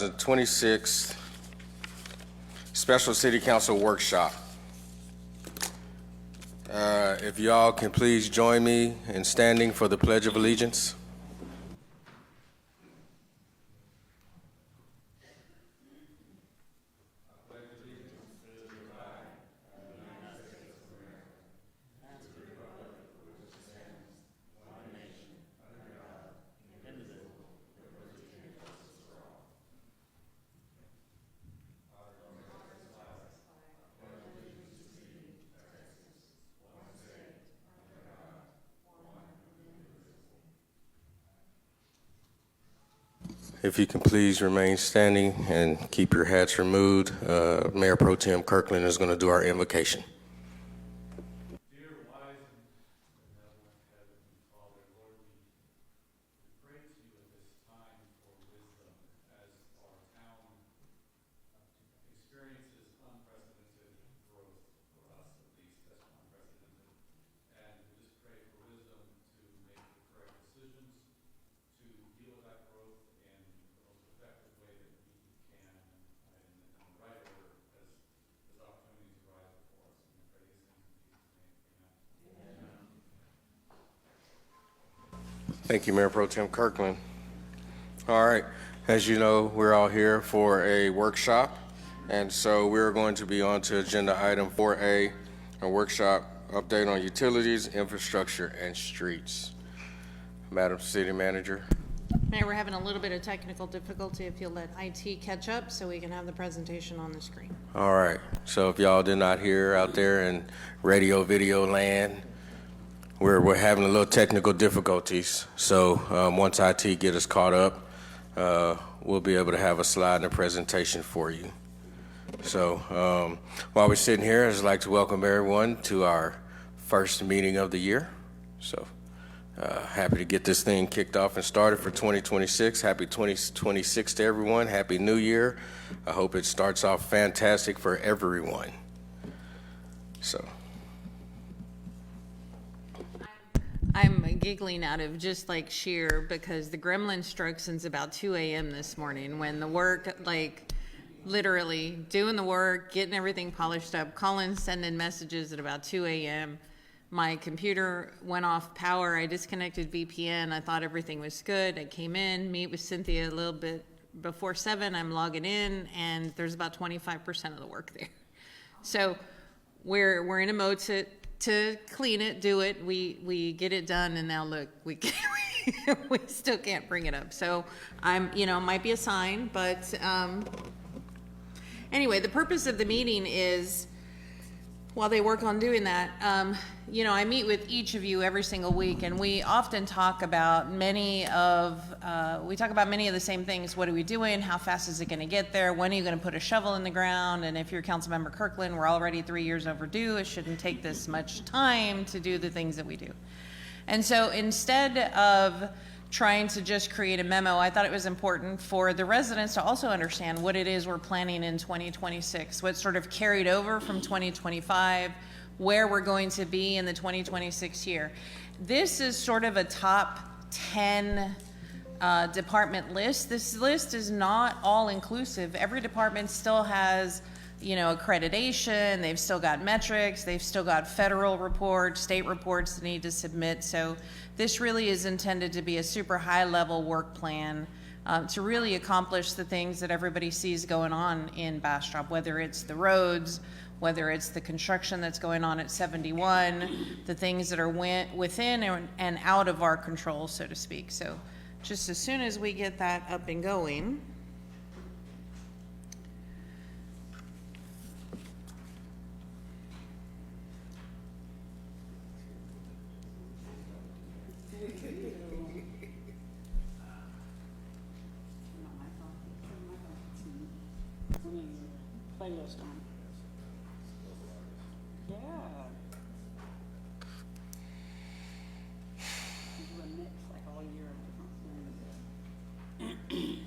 2026 Special City Council Workshop. If y'all can please join me in standing for the Pledge of Allegiance. If you can please remain standing and keep your hats removed, Mayor Pro Tem Kirkland is going to do our invocation. Dear wise and benevolent Heavenly Father, Lord, we pray to you at this time for wisdom as our town experiences unprecedented growth, for us at least, that's unprecedented. And we just pray for wisdom to make the correct decisions, to deal with that growth in the most effective way that we can, in the right order as opportunities arise before us. And we pray these things in Jesus' name. Amen. Thank you, Mayor Pro Tem Kirkland. All right, as you know, we're all here for a workshop, and so we're going to be on to agenda item 4A, a workshop update on utilities, infrastructure, and streets. Madam City Manager. Mayor, we're having a little bit of technical difficulty. If you'll let IT catch up so we can have the presentation on the screen. All right, so if y'all did not hear out there in radio video land, we're having a little technical difficulties. So once IT get us caught up, we'll be able to have a slide and a presentation for you. So while we're sitting here, I'd like to welcome everyone to our first meeting of the year. So happy to get this thing kicked off and started for 2026. Happy 2026 to everyone. Happy New Year. I hope it starts off fantastic for everyone. So. I'm giggling out of just like sheer because the gremlin struck since about 2 a.m. this morning when the work, like literally doing the work, getting everything polished up, calling, sending messages at about 2 a.m. My computer went off power. I disconnected VPN. I thought everything was good. I came in, meet with Cynthia a little bit before 7. I'm logging in, and there's about 25% of the work there. So we're in a mode to clean it, do it. We get it done, and now look, we still can't bring it up. So might be a sign, but anyway, the purpose of the meeting is, while they work on doing that, I meet with each of you every single week, and we often talk about many of the same things. What are we doing? How fast is it going to get there? When are you going to put a shovel in the ground? And if you're Councilmember Kirkland, we're already 3 years overdue. It shouldn't take this much time to do the things that we do. And so instead of trying to just create a memo, I thought it was important for the residents to also understand what it is we're planning in 2026, what's sort of carried over from 2025, where we're going to be in the 2026 year. This is sort of a top 10 department list. This list is not all inclusive. Every department still has accreditation, they've still got metrics, they've still got federal reports, state reports they need to submit. So this really is intended to be a super high level work plan to really accomplish the things that everybody sees going on in Bastrop, whether it's the roads, whether it's the construction that's going on at 71, the things that are within and out of our control, so to speak. So just as soon as we get that up and going, playlist on. Yeah. Do a mix like all year of different things.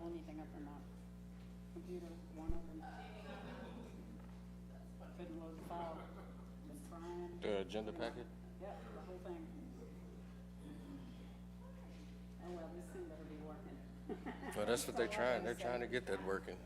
pull anything up on my computer, one of them. Couldn't load the file, been trying. The agenda packet? Yep, the whole thing. Oh, well, this thing better be working. Well, that's what they're trying. They're trying to get that working.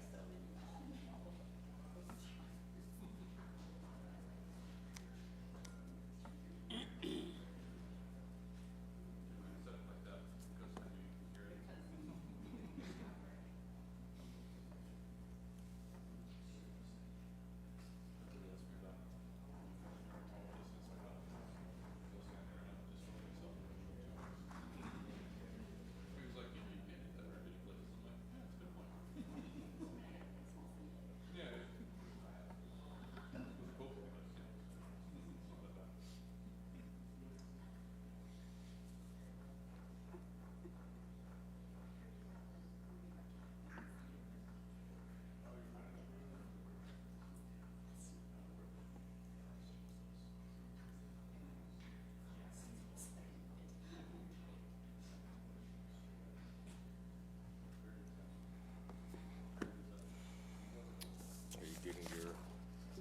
Are you getting your?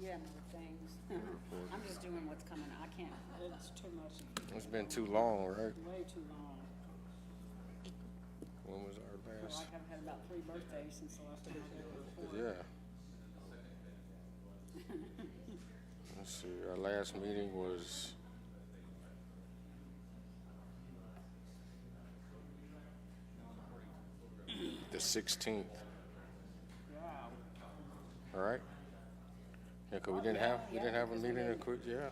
Yeah, no things. I'm just doing what's coming. I can't, it's too much, It's been too long, right? way too long. When was our Feel last? like I've had about 3 birthdays since the last time I did a report. Yeah. Let's see. Our last meeting was. The 16th. Yeah. All right. Yeah, 'cause we didn't have a meeting in quick. Yeah.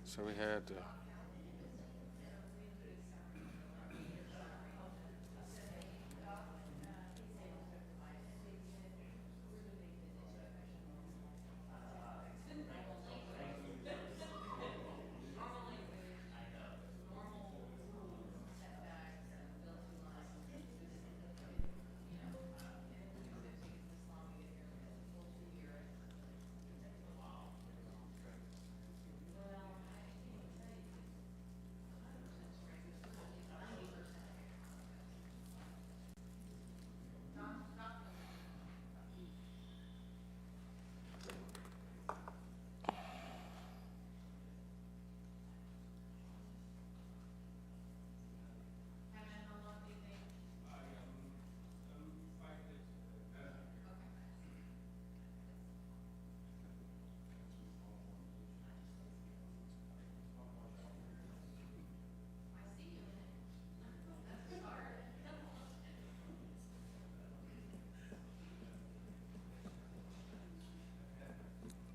So we had to.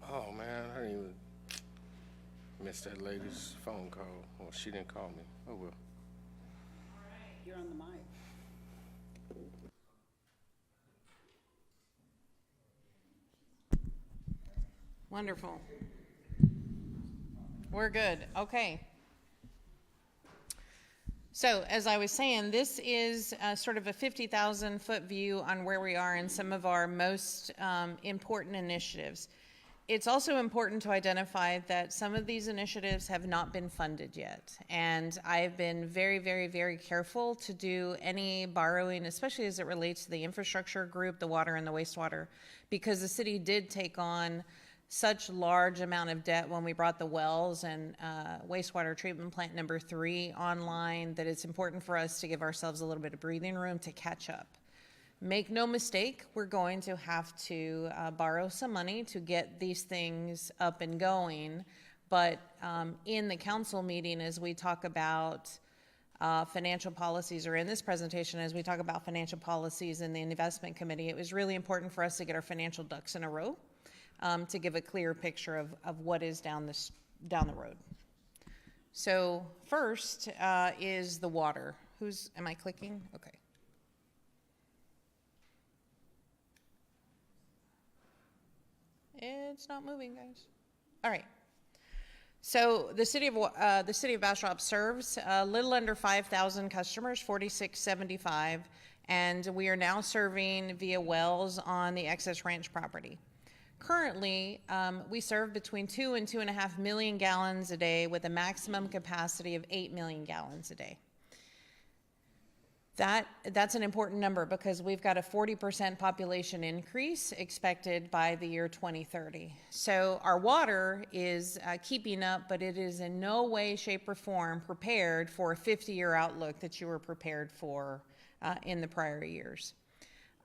Oh man, I didn't even miss that lady's phone call. Well, she didn't call me. Oh well. You're on the mic. Wonderful. We're good. Okay. So, as I was saying, this is sort of a 50,000-foot view on where we are in some of our most important initiatives. It's also important to identify that some of these initiatives have not been funded yet. And I've been very, very, very careful to do any borrowing, especially as it relates to the infrastructure group, the water and the wastewater, because the city did take on such large amount of debt when we brought the wells and wastewater treatment plant number 3 online that it's important for us to give ourselves a little bit of breathing room to catch up. Make no mistake, we're going to have to borrow some money to get these things up and going. But in the council meeting, as we talk about financial policies, or in this presentation, as we talk about financial policies in the investment committee, it was really important for us to get our financial ducks in a row to give a clear picture of what is down the road. So first is the water. Am I clicking? Okay. It's not moving, guys. All right. So the city of Bastrop serves a little under 5,000 customers, 4,675, and we are now serving via wells on the Excess Ranch property. Currently, we serve between 2 and 2.5 million gallons a day with a maximum capacity of 8 million gallons a day. That's an important number because we've got a 40% population increase expected by the year 2030. So our water is keeping up, but it is in no way, shape, or form prepared for a 50-year outlook that you were prepared for in the prior years.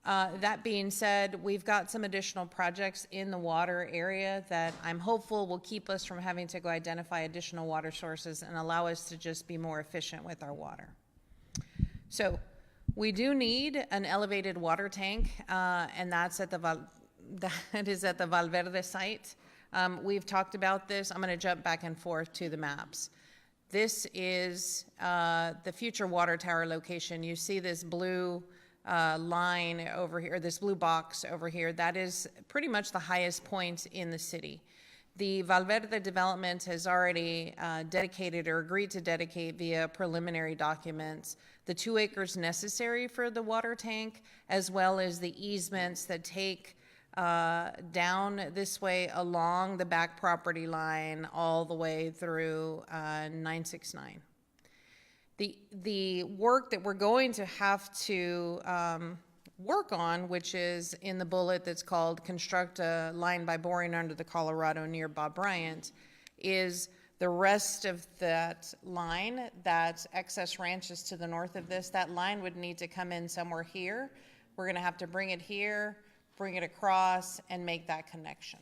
That being said, we've got some additional projects in the water area that I'm hopeful will keep us from having to go identify additional water sources and allow us to just be more efficient with our water. So we do need an elevated water tank, and that's at that is at the Valverde site. We've talked about this. I'm going to jump back and forth to the maps. This is the future water tower location. You see this blue line over here, this blue box over here. That is pretty much the highest point in the city. The Valverde development has already dedicated or agreed to dedicate via preliminary documents the 2 acres necessary for the water tank, as well as the easements that take down this way along the back property line all the way through 969. The work that we're going to have to work on, which is in the bullet that's called construct a line by boring under the Colorado near Bob Bryant, is the rest of that line, that excess ranches to the north of this. That line would need to come in somewhere here. We're going to have to bring it here, bring it across, and make that connection.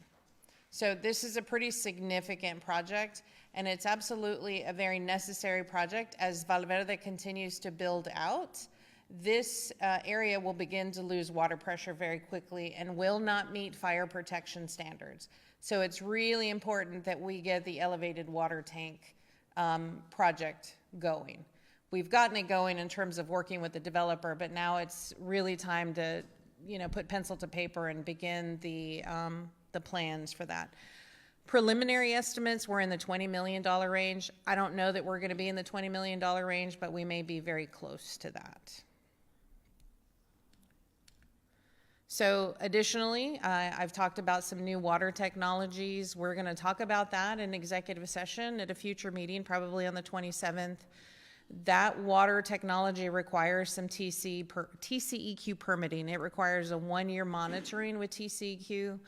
So this is a pretty significant project, and it's absolutely a very necessary project as Valverde continues to build out. This area will begin to lose water pressure very quickly and will not meet fire protection standards. So it's really important that we get the elevated water tank project going. We've gotten it going in terms of working with the developer, but now it's really time to, put pencil to paper and begin the plans for that. Preliminary estimates were in the $20 million range. I don't know that we're going to be in the $20 million range, but we may be very close to that. So additionally, I've talked about some new water technologies. We're going to talk about that in executive session at a future meeting, probably on the 27th. That water technology requires some TCEQ permitting. It requires a 1-year monitoring with TCEQ.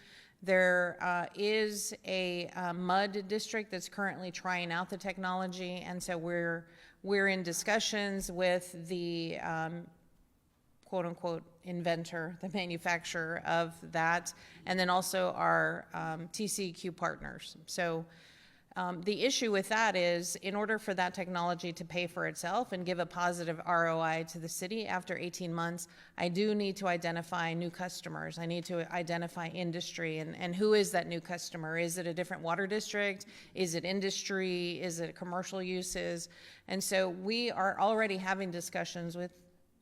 There is a mud district that's currently trying out the technology, and so we're in discussions with the quote-unquote inventor, the manufacturer of that, and then also our TCEQ partners. So the issue with that is, in order for that technology to pay for itself and give a positive ROI to the city after 18 months, I do need to identify new customers. I need to identify industry, and who is that new customer? Is it a different water district? Is it industry? Is it commercial uses? And so we are already having discussions with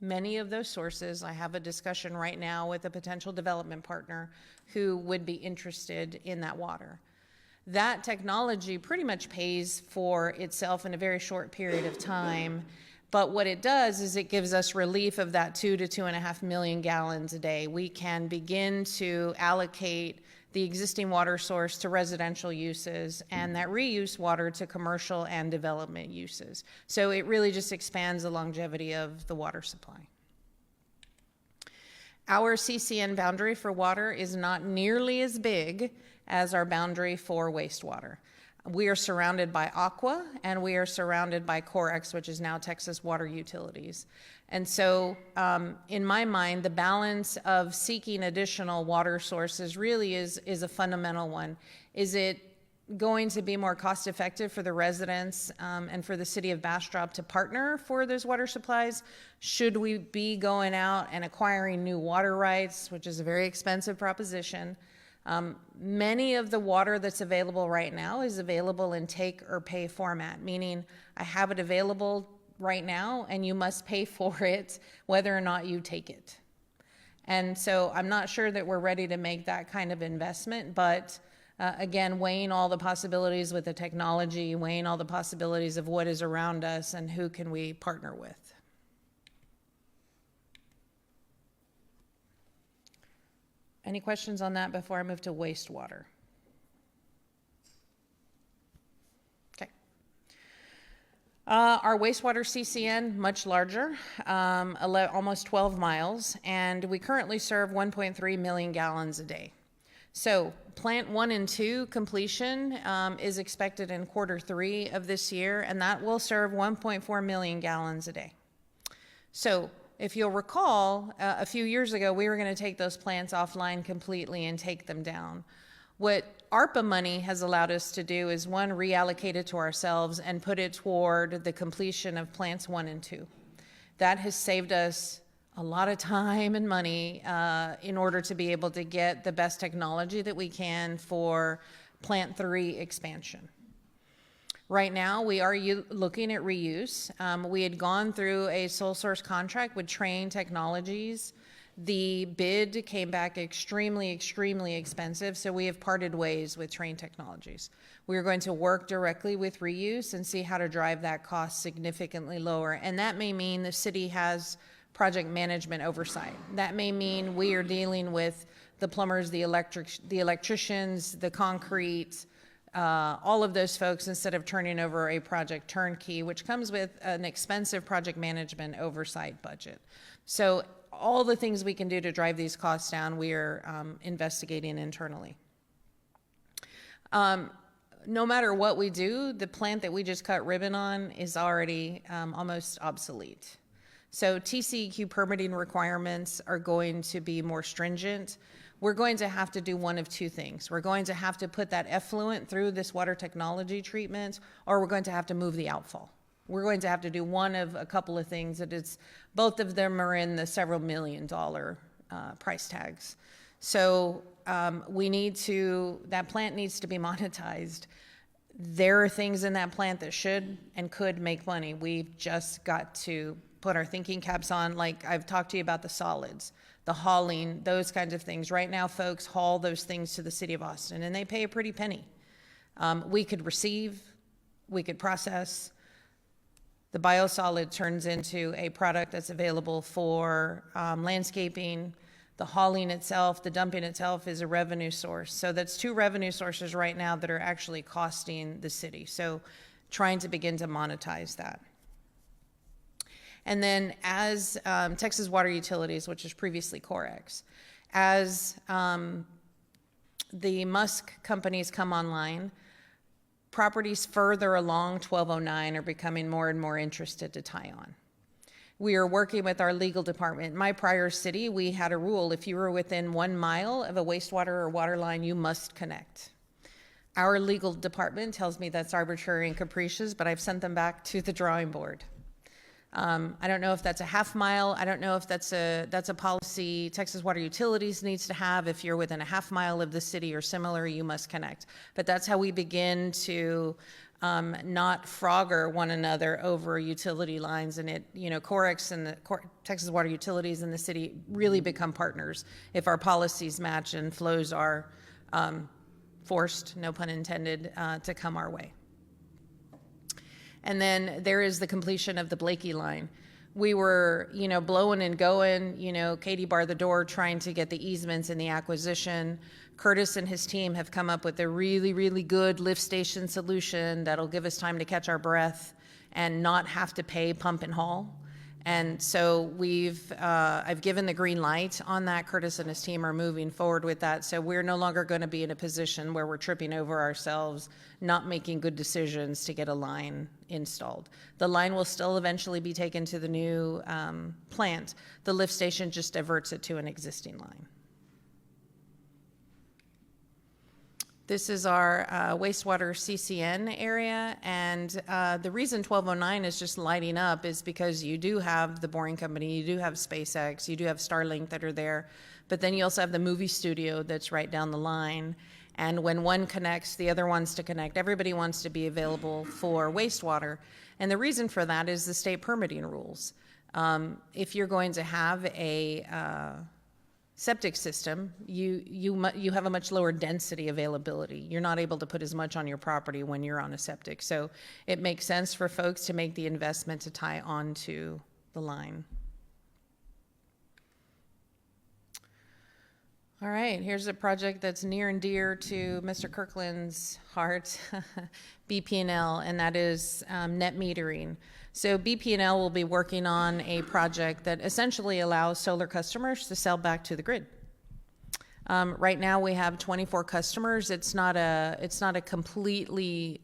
many of those sources. I have a discussion right now with a potential development partner who would be interested in that water. That technology pretty much pays for itself in a very short period of time, but what it does is it gives us relief of that 2 to 2.5 million gallons a day. We can begin to allocate the existing water source to residential uses and that reuse water to commercial and development uses. So it really just expands the longevity of the water supply. Our CCN boundary for water is not nearly as big as our boundary for wastewater. We are surrounded by Aqua, and we are surrounded by Corex, which is now Texas Water Utilities. And so, in my mind, the balance of seeking additional water sources really is a fundamental one. Is it going to be more cost effective for the residents and for the city of Bastrop to partner for those water supplies? Should we be going out and acquiring new water rights, which is a very expensive proposition? Many of the water that's available right now is available in take or pay format, meaning I have it available right now and you must pay for it whether or not you take it. And so I'm not sure that we're ready to make that kind of investment, but again, weighing all the possibilities with the technology, weighing all the possibilities of what is around us and who can we partner with. Any questions on that before I move to wastewater? Okay. Our wastewater CCN, much larger, almost 12 miles, and we currently serve 1.3 million gallons a day. So plant 1 and 2 completion is expected in Q3 of this year, and that will serve 1.4 million gallons a day. So if you'll recall, a few years ago, we were going to take those plants offline completely and take them down. What ARPA money has allowed us to do is, one, reallocate it to ourselves and put it toward the completion of plants 1 and 2. That has saved us a lot of time and money in order to be able to get the best technology that we can for plant 3 expansion. Right now, we are looking at reuse. We had gone through a sole source contract with Train Technologies. The bid came back extremely, extremely expensive, so we have parted ways with Train Technologies. We are going to work directly with reuse and see how to drive that cost significantly lower. And that may mean the city has project management oversight. That may mean we are dealing with the plumbers, the electricians, the concrete, all of those folks, instead of turning over a project turnkey, which comes with an expensive project management oversight budget. So all the things we can do to drive these costs down, we are investigating internally. No matter what we do, the plant that we just cut ribbon on is already almost obsolete. So TCEQ permitting requirements are going to be more stringent. We're going to have to do one of two things. We're going to have to put that effluent through this water technology treatment, or we're going to have to move the outfall. We're going to have to do one of a couple of things that both of them are in the several $1 million price tags. So that plant needs to be monetized. There are things in that plant that should and could make money. We've just got to put our thinking caps on, like I've talked to you about the solids, the hauling, those kinds of things. Right now, folks haul those things to the city of Austin, and they pay a pretty penny. We could receive, we could process. The biosolid turns into a product that's available for landscaping. The hauling itself, the dumping itself is a revenue source. So that's 2 revenue sources right now that are actually costing the city. So trying to begin to monetize that. And then as Texas Water Utilities, which is previously Corex, as the Musk companies come online, properties further along 1209 are becoming more and more interested to tie on. We are working with our legal department. My prior city, we had a rule: if you were within 1 mile of a wastewater or water line, you must connect. Our legal department tells me that's arbitrary and capricious, but I've sent them back to the drawing board. I don't know if that's a half mile. I don't know if that's a policy Texas Water Utilities needs to have. If you're within a half mile of the city or similar, you must connect. But that's how we begin to not frogger one another over utility lines. And Corex and the Texas Water Utilities and the city really become partners if our policies match and flows are forced, no pun intended, to come our way. And then there is the completion of the Blakey line. We were, blowing and going, Katie barred the door trying to get the easements and the acquisition. Curtis and his team have come up with a really, really good lift station solution that'll give us time to catch our breath and not have to pay pump and haul. And so I've given the green light on that. Curtis and his team are moving forward with that. So we're no longer going to be in a position where we're tripping over ourselves, not making good decisions to get a line installed. The line will still eventually be taken to the new plant. The lift station just diverts it to an existing line. This is our wastewater CCN area, and the reason 1209 is just lighting up is because you do have the boring company, you do have SpaceX, you do have Starlink that are there, but then you also have the movie studio that's right down the line, and when one connects, the other wants to connect. Everybody wants to be available for wastewater, and the reason for that is the state permitting rules. If you're going to have a septic system, you have a much lower density availability. You're not able to put as much on your property when you're on a septic. So it makes sense for folks to make the investment to tie onto the line. All right, here's a project that's near and dear to Mr. Kirkland's heart, BP&L, and that is net metering. So BP&L will be working on a project that essentially allows solar customers to sell back to the grid. Right now we have 24 customers. It's not a completely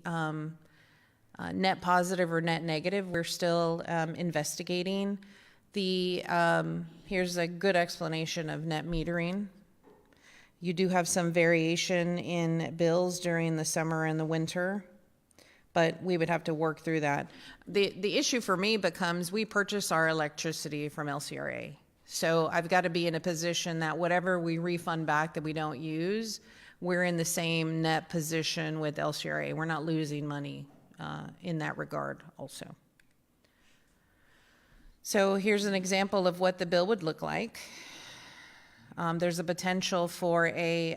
net positive or net negative. We're still investigating. Here's a good explanation of net metering. You do have some variation in bills during the summer and the winter, but we would have to work through that. The issue for me becomes we purchase our electricity from LCRA. So I've got to be in a position that whatever we refund back that we don't use, we're in the same net position with LCRA. We're not losing money in that regard also. So here's an example of what the bill would look like. There's a potential for a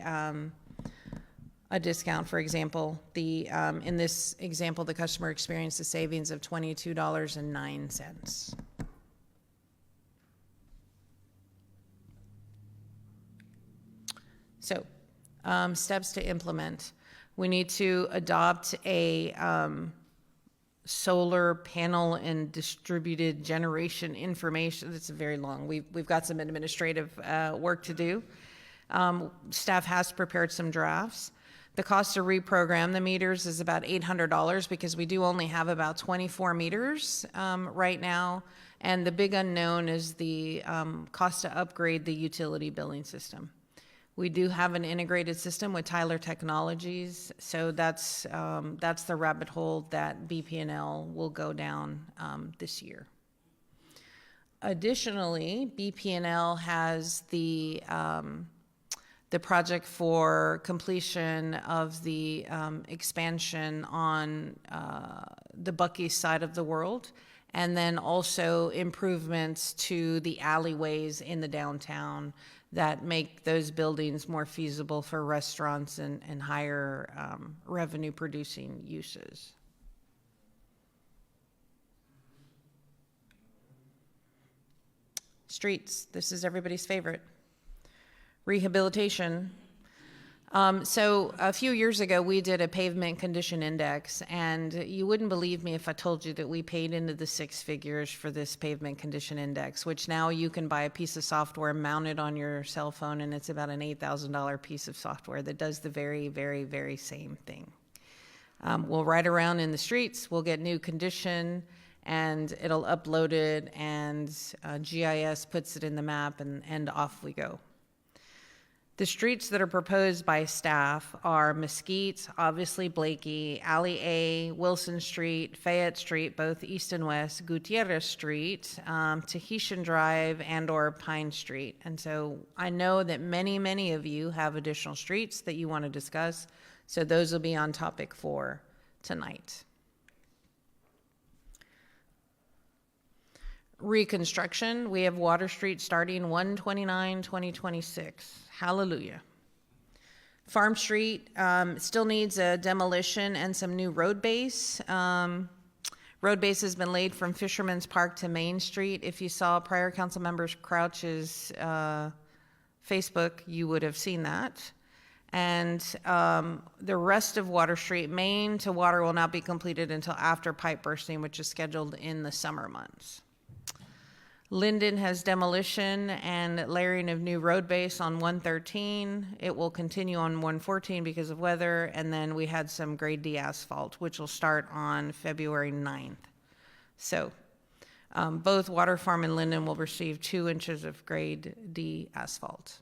discount. For example, in this example, the customer experienced a savings of $22.09. So, steps to implement. We need to adopt a solar panel and distributed generation information. It's very long. We've got some administrative work to do. Staff has prepared some drafts. The cost to reprogram the meters is about $800 because we do only have about 24 meters right now. And the big unknown is the cost to upgrade the utility billing system. We do have an integrated system with Tyler Technologies, so that's the rabbit hole that BP&L will go down this year. Additionally, BP&L has the project for completion of the expansion on the Buc-ee's side of the world, and then also improvements to the alleyways in the downtown that make those buildings more feasible for restaurants and higher revenue producing uses. Streets, this is everybody's favorite. Rehabilitation. So a few years ago, we did a pavement condition index, and you wouldn't believe me if I told you that we paid into the six figures for this pavement condition index, which now you can buy a piece of software mounted on your cell phone, and it's about an $8,000 piece of software that does the very, very, very same thing. We'll ride around in the streets, we'll get new condition, and it'll upload it, and GIS puts it in the map, and off we go. The streets that are proposed by staff are Mesquite, obviously Blakey, Alley A, Wilson Street, Fayette Street, both east and west, Gutierrez Street, Tahitian Drive, and/or Pine Street. And so I know that many, many of you have additional streets that you want to discuss, so those will be on topic for tonight. Reconstruction, we have Water Street starting 1/29/2026. Hallelujah. Farm Street still needs a demolition and some new road base. Road base has been laid from Fisherman's Park to Main Street. If you saw prior council member Crouch's Facebook, you would have seen that. And the rest of Water Street, Main to Water, will not be completed until after pipe bursting, which is scheduled in the summer months. Linden has demolition and layering of new road base on 113. It will continue on 114 because of weather, and then we had some grade D asphalt, which will start on February 9th. So both Water Farm and Linden will receive 2 inches of grade D asphalt.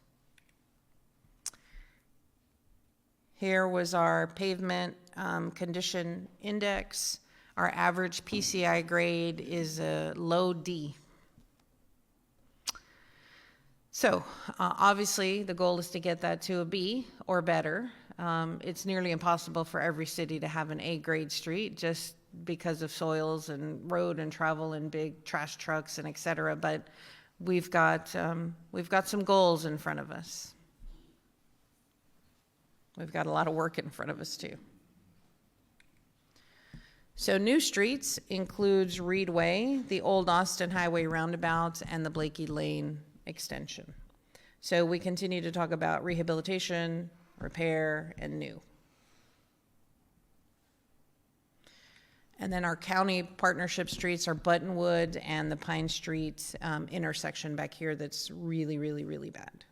Here was our pavement condition index. Our average PCI grade is a low D. So obviously the goal is to get that to a B or better. It's nearly impossible for every city to have an A grade street just because of soils and road and travel and big trash trucks and et cetera, but we've got some goals in front of us. We've got a lot of work in front of us too. So new streets includes Reed Way, the Old Austin Highway roundabout, and the Blakey Lane extension. So we continue to talk about rehabilitation, repair, and new. And then our county partnership streets are Buttonwood and the Pine Street intersection back here that's really, really, really bad.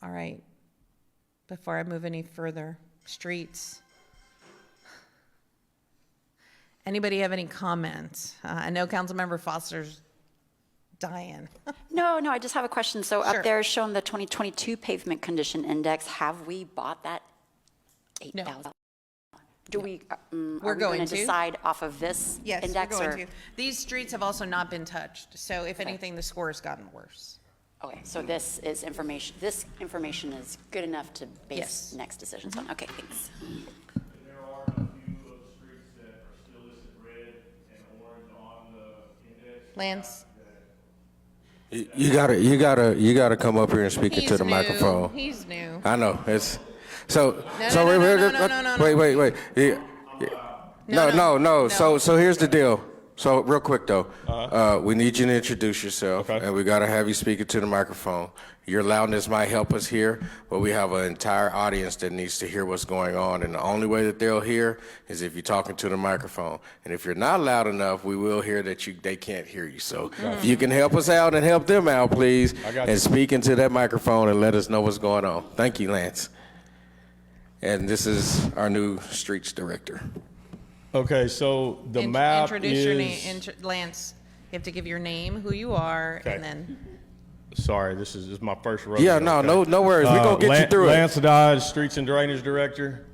All right, before I move any further, streets. Anybody have any comments? I know Councilmember Foster's dying. No, I just have a question. So Sure. up there is showing the 2022 pavement condition index. Have we bought that No. 8,000? Do we, We're are we going going to. to decide off of this Yes, we're index? going or- to. These streets have also not been touched, so if anything, the score has gotten worse. Okay, so this information is good enough to base Yes. next decisions on. Okay, thanks. There are a few of the streets that are still listed red and orange on the index. Lance? You gotta come up here and speak into the microphone. He's new. I know, it's, so, No, so, no, wait, no, wait, no, no, no, no. wait. Yeah. No. So here's the deal. So real quick though, we need you to introduce yourself, Okay. and we gotta have you speak into the microphone. Your loudness might help us here, but we have an entire audience that needs to hear what's going on, and the only way that they'll hear is if you're talking to the microphone. And if you're not loud enough, we will hear that they can't hear you. So if you can help us out and help them out, please, I got and you. speak into that microphone and let us know what's going on. Thank you, Lance. And this is our new streets director. Okay, so the map Introduce your name, is, Lance, you have to give your name, who you are, Okay. and then, sorry, this is my first rodeo. Yeah, no worries. We're gonna get you Lan- through Lance Dodge, Streets and Drainage Director.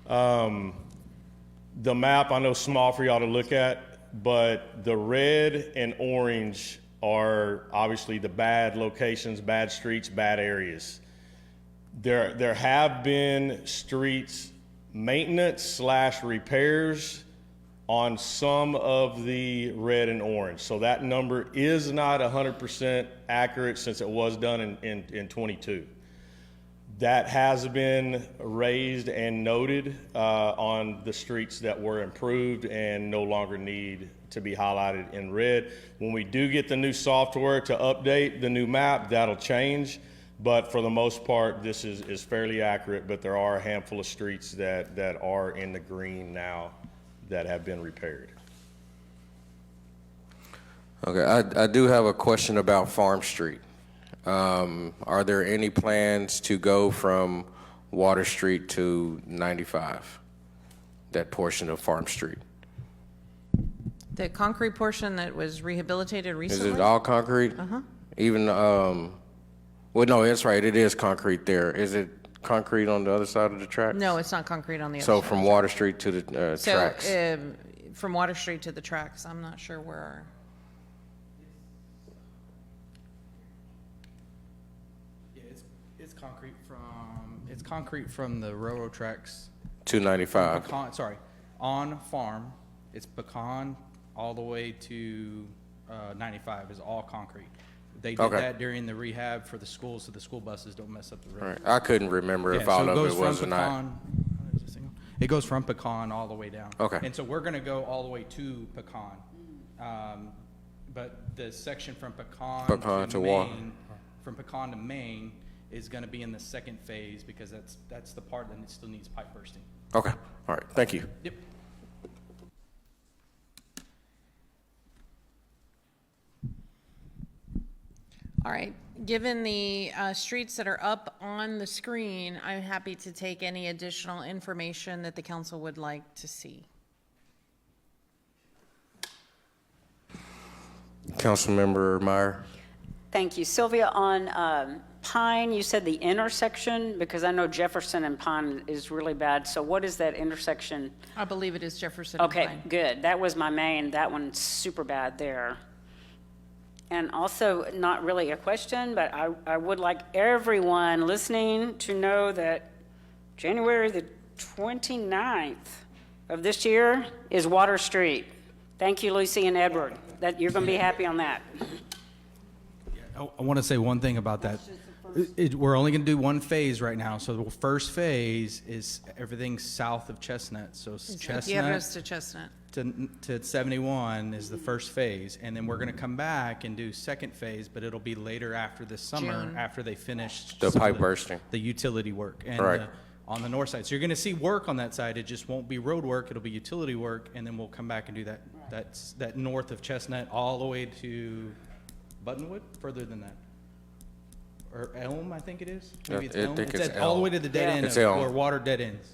The map, I know small for y'all to look at, but the red and orange are obviously the bad locations, bad streets, bad areas. There have been streets maintenance / repairs on some of the red and orange. So that number is not 100% accurate since it was done in 22. That has been raised and noted on the streets that were improved and no longer need to be highlighted in red. When we do get the new software to update the new map, that'll change. But for the most part, this is fairly accurate, but there are a handful of streets that are in the green now that have been repaired. Okay, I do have a question about Farm Street. Are there any plans to go from Water Street to 95? That portion of Farm Street? the concrete portion that was rehabilitated Is recently? it all concrete? Uh-huh. Even, well, no, that's right, it is concrete there. Is it concrete on the other side of the tracks? No, it's not concrete on the other So side. from Water Street to the tracks? So, from Water Street to the tracks, I'm not sure where. Yeah, it's concrete from the railroad tracks. 295. On farm, it's Pecan all the way to 95 is all concrete. They did Okay. that during the rehab for the schools, so the school buses don't mess up the road. Right. I couldn't remember if Yeah, all so of goes it was or from not. Pecan. Is this thing on? It goes from Pecan all the way down. Okay. And so we're gonna go all the way to Pecan. But the section from Pecan to to Wa- Maine, from Pecan to Maine is gonna be in the second phase because that's the part that still needs pipe bursting. Okay, all right, thank you. Yep. All right, given the streets that are up on the screen, I'm happy to take any additional information that the council would like to see. Councilmember Meyer? Thank you. Sylvia, on Pine, you said the intersection, because I know Jefferson and Pine is really bad. So what is that intersection? I believe it is Jefferson and Okay, Pine. good. That was my main. That one's super bad there. And also, not really a question, but I would like everyone listening to know that January the 29th of this year is Water Street. Thank you, Lucy and Edward. That you're going to be happy on that. I want to say one thing about that. We're only going to do one phase right now. So the first phase is everything south of Chestnut. So Gutierrez Chestnut to Chestnut. to 71 is the first phase, and then we're going to come back and do second phase, but it'll be later after this summer, June. after they finish The some of pipe bursting. the utility work, and Right. on the north side. So you're going to see work on that side. It just won't be road work; it'll be utility work, and then we'll come back and do that north of Chestnut all the way to Buttonwood, further than that. Or Elm, I think it is. Maybe it's I Elm. think It's it's all the Elm. way to the dead Yeah. end It's of Elm. where water dead ends.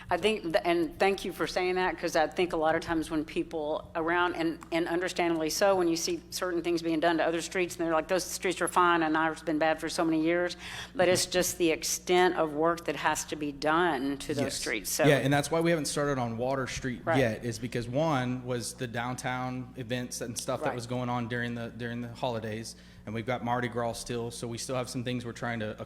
I think, and thank you for saying that, because I think a lot of times when people around, and understandably so, when you see certain things being done to other streets, and they're like, those streets are fine, and ours been bad for so many years, but it's just the extent of work that has to be done to those Yes. streets, so. Yeah, and that's why we haven't started on Water Street Right. yet, is because one was the downtown events and stuff that Right. was going on during the holidays, and we've got Mardi Gras still, so we still have some things we're trying to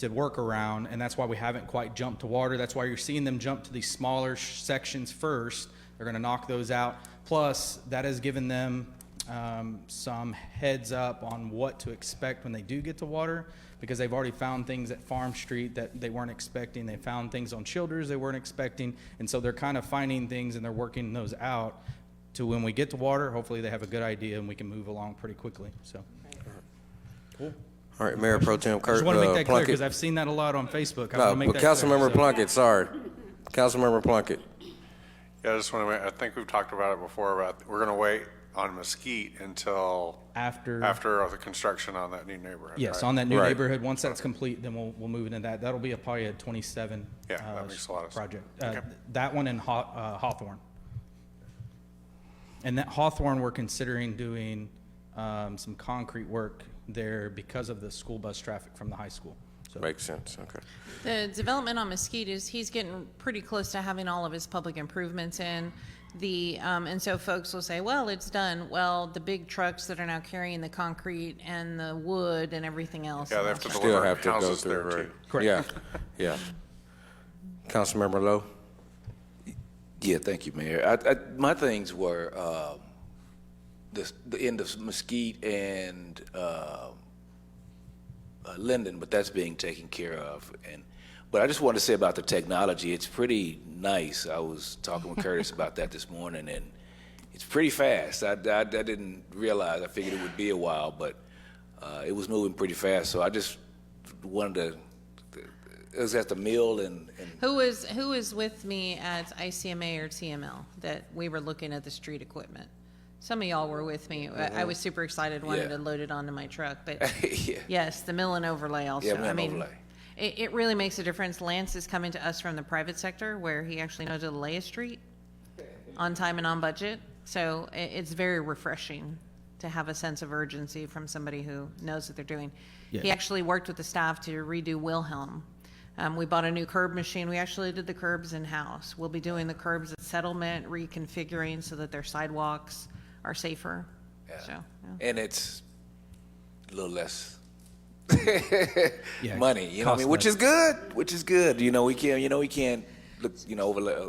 work around, and that's why we haven't quite jumped to water. That's why you're seeing them jump to these smaller sections first. They're going to knock those out. Plus, that has given them some heads up on what to expect when they do get to water, because they've already found things at Farm Street that they weren't expecting. They found things on Childers they weren't expecting, and so they're kind of finding things and they're working those out to when we get to water, hopefully they have a good idea and we can move along pretty quickly. So, cool. All right, Mayor Pro Tem I just want to make that clear Plunkett. because I've seen that a lot on Facebook. I No, want to make but that clear. Councilmember So- Plunkett, sorry. Councilmember Plunkett. Yeah, I just want to, I think we've talked about it before, about we're going to wait on Mesquite until After, the construction on that new neighborhood. yes, right? on that new Right. neighborhood, once that's complete, then we'll move into that. That'll be probably a 27 Yeah, that makes a lot of sense. project. Okay. That one in Hawthorne. And that Hawthorne, we're considering doing some concrete work there because of the school bus traffic from the high school. So Makes sense, okay. The development on Mesquite is, he's getting pretty close to having all of his public improvements in. And so folks will say, well, it's done. Well, the big trucks that are now carrying the concrete and the wood and everything else. Yeah, they have to Still deliver have to go houses through, there right? too. Correct. Yeah, yeah. Councilmember Lowe? Yeah, thank you, Mayor. My things were the end of Mesquite and Linden, but that's being taken care of. But I just want to say about the technology, it's pretty nice. I was talking with Curtis about that this morning, and it's pretty fast. I didn't realize. I figured it would be a while, but it was moving pretty fast. So I just wanted to. It was at the mill and Who was with me at ICMA or TML that we were looking at the street equipment? Some of y'all were with me. I was super excited, wanted Yeah. to load it onto my truck, but yeah. yes, the mill and overlay also. Yeah, mill I and mean, overlay. it really makes a difference. Lance is coming to us from the private sector where he actually knows how to lay a street on time and on budget. So it's very refreshing to have a sense of urgency from somebody who knows what they're doing. Yeah. He actually worked with the staff to redo Wilhelm. We bought a new curb machine. We actually did the curbs in-house. We'll be doing the curbs at Settlement, reconfiguring so that their sidewalks are safer. So, yeah. and it's a little less Yeah, money, you know what I mean, which is good. You know, we can't look,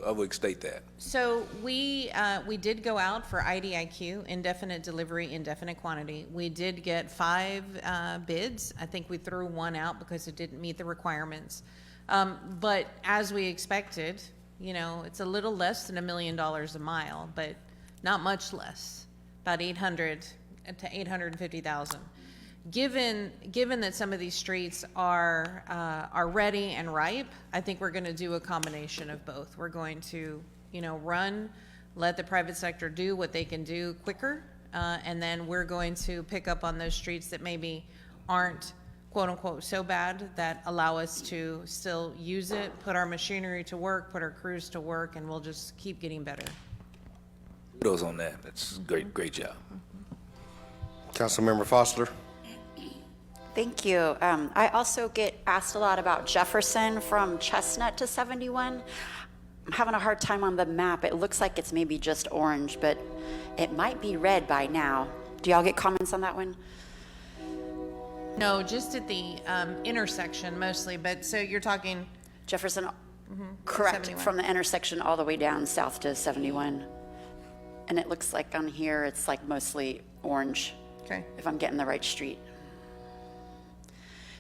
overstate that. So we did go out for IDIQ, indefinite delivery, indefinite quantity. We did get 5 bids. I think we threw one out because it didn't meet the requirements. But as we expected, it's a little less than $1 million a mile, but not much less, about 800 to 850,000. Given that some of these streets are ready and ripe, I think we're going to do a combination of both. We're going to, let the private sector do what they can do quicker, and then we're going to pick up on those streets that maybe aren't quote unquote so bad that allow us to still use it, put our machinery to work, put our crews to work, and we'll just keep getting better. Kudos on that. That's great job. Councilmember Foster? Thank you. I also get asked a lot about Jefferson from Chestnut to 71. I'm having a hard time on the map. It looks like it's maybe just orange, but it might be red by now. Do y'all get comments on that one? No, just at the intersection mostly, but so you're talking, Jefferson, correct, 71. from the intersection all the way down south to 71. And it looks like on here, it's like mostly orange, okay. if I'm getting the right street.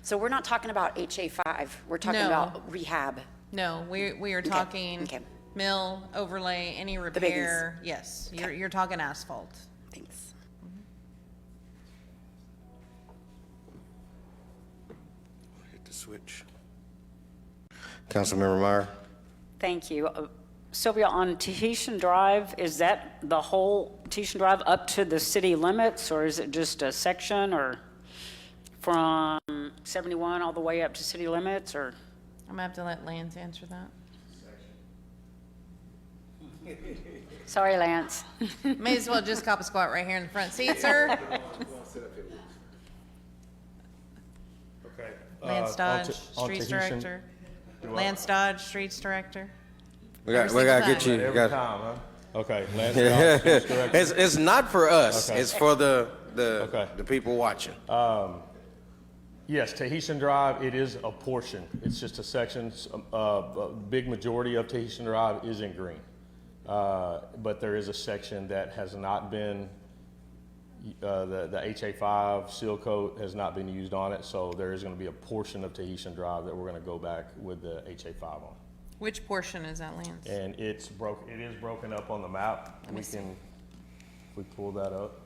So we're not talking about HA5, we're talking No. about rehab. No, we are talking okay. mill, overlay, any biggies. repair. Yes, you're talking asphalt. Thanks. Hit the switch. Councilmember Meyer? Thank you. Sylvia, on Tahitian Drive, is that the whole Tahitian Drive up to the city limits, or is it just a section, or from 71 all the way up to city limits, or? I'm gonna have to let Lance answer that. Sorry, Lance. May as well just cop a squat right here in the front seat, sir. Okay. Lance Dodge, on Streets Tahitian- Director. Lance Dodge, Streets Director. We got Every to single get you. time. you Every got- time, huh? Okay, Lance Dodge, Streets Director. It's not for us. Okay. It's for the Okay. the people watching. Yes, Tahitian Drive, it is a portion. It's just a section. A big majority of Tahitian Drive is in green. But there is a section that has not been, the HA5 seal coat has not been used on it. So there is going to be a portion of Tahitian Drive that we're going to go back with the HA5 on. Which portion is that, Lance? And it is broken up on the map. me see. If we pull that up.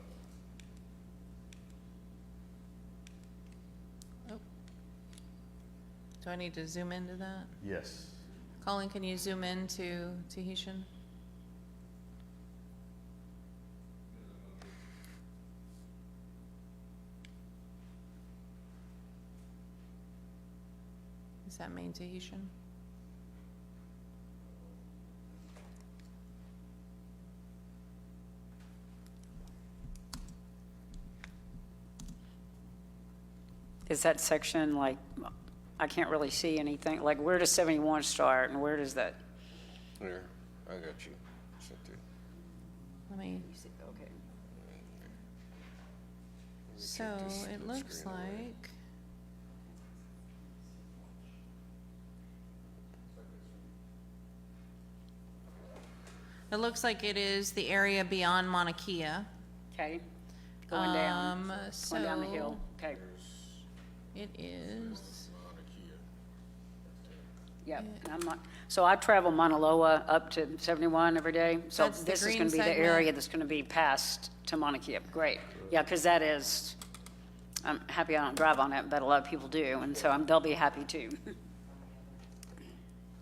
Do I need to zoom into that? Yes. Colin, can you zoom in to Tahitian? Is that main Tahitian? Is that section like, I can't really see anything, like where does 71 start and where does that? Here, I got you. Sit there. Let me, Okay. so it looks like. It looks like it is the area beyond Mauna Kea. Okay, going down, going down the so hill, okay. It is, Yep, and I'm not, so I travel Mauna Loa up to 71 every day, so That's the this is green gonna be the segment. area that's gonna be past to Mauna Kea, great. Yeah, because that is, I'm happy I don't drive on it, but a lot of people do, and so they'll be happy too.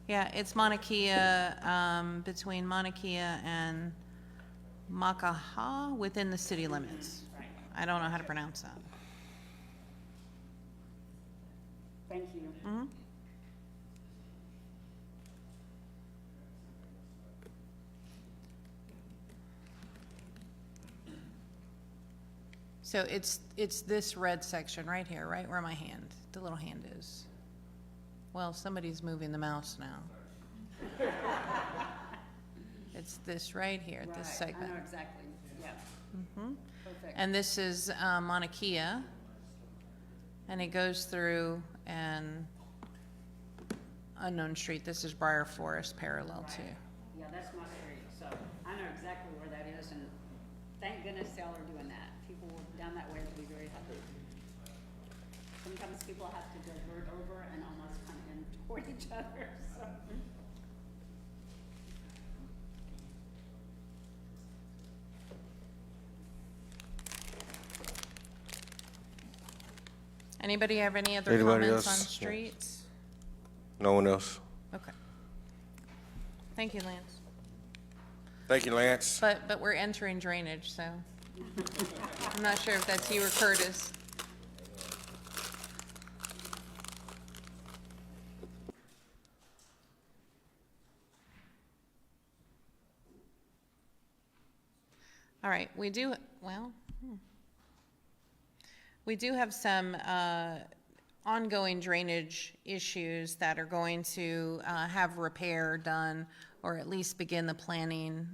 yeah, it's Mauna Kea, between Mauna Kea and Makaha within the city limits. I don't know how to pronounce that. Thank you. So it's this red section right here, right where my hand, the little hand is. Well, somebody's moving the mouse now. It's this right here, this segment. I know exactly, yeah. Perfect. And this is Mauna Kea, and it goes through an unknown street. This is Briar Forest parallel to. Yeah, that's my street, so I know exactly where that is, and thank goodness y'all are doing that. People down that way will be very happy. Sometimes people have to divert over and almost come in toward each other, so. Anybody have any other Anybody comments on else? streets? No one else. Okay. Thank you, Lance. Thank you, Lance. But we're entering drainage, so I'm not sure if that's you or Curtis. All right, we do, well, we do have some ongoing drainage issues that are going to have repair done, or at least begin the planning.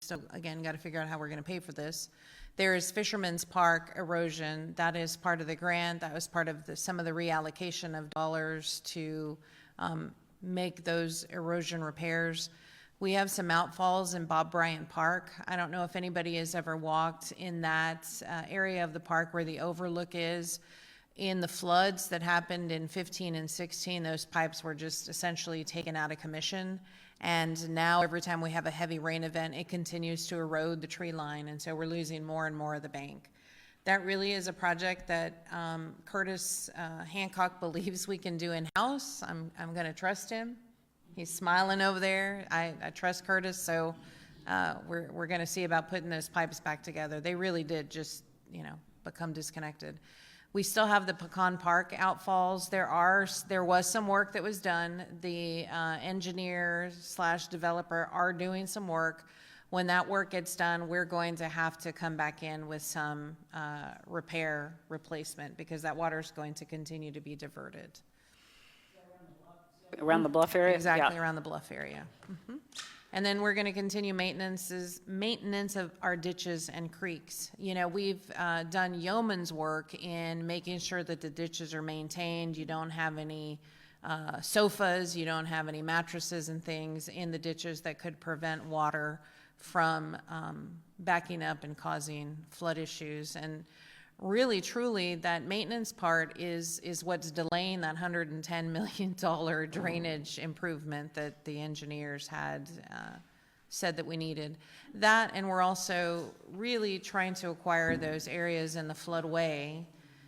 So again, got to figure out how we're going to pay for this. There is Fisherman's Park erosion. That is part of the grant. That was part of some of the reallocation of dollars to make those erosion repairs. We have some outfalls in Bob Bryant Park. I don't know if anybody has ever walked in that area of the park where the overlook is. in the floods that happened in 15 and 16, those pipes were just essentially taken out of commission. And now every time we have a heavy rain event, it continues to erode the tree line. And so we're losing more and more of the bank. That really is a project that Curtis Hancock believes we can do in-house. I'm going to trust him. He's smiling over there. I trust Curtis, so we're going to see about putting those pipes back together. They really did just, become disconnected. We still have the Pecan Park outfalls. There was some work that was done. The engineer/developer are doing some work. When that work gets done, we're going to have to come back in with some replacement, because that water is going to continue to be diverted. Around the bluff area? Exactly, Yeah. around the bluff area. And then we're going to continue maintenance of our ditches and creeks. We've done yeoman's work in making sure that the ditches are maintained. You don't have any sofas, you don't have any mattresses and things in the ditches that could prevent water from backing up and causing flood issues. And really, truly, that maintenance part is what's delaying that $110 million drainage improvement that the engineers had said that we needed. That, and we're also really trying to acquire those areas in the floodway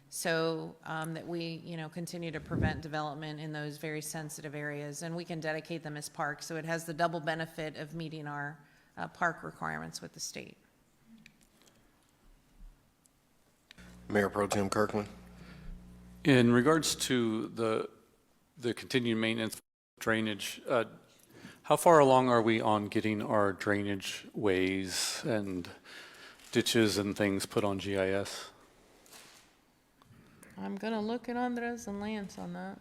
so that we, continue to prevent development in those very sensitive areas, and we can dedicate them as parks. So it has the double benefit of meeting our park requirements with the state. Mayor Pro Tem Kirkland. In regards to the continued maintenance drainage, how far along are we on getting our drainage ways and ditches and things put on GIS? I'm going to look at Andres and Lance on that.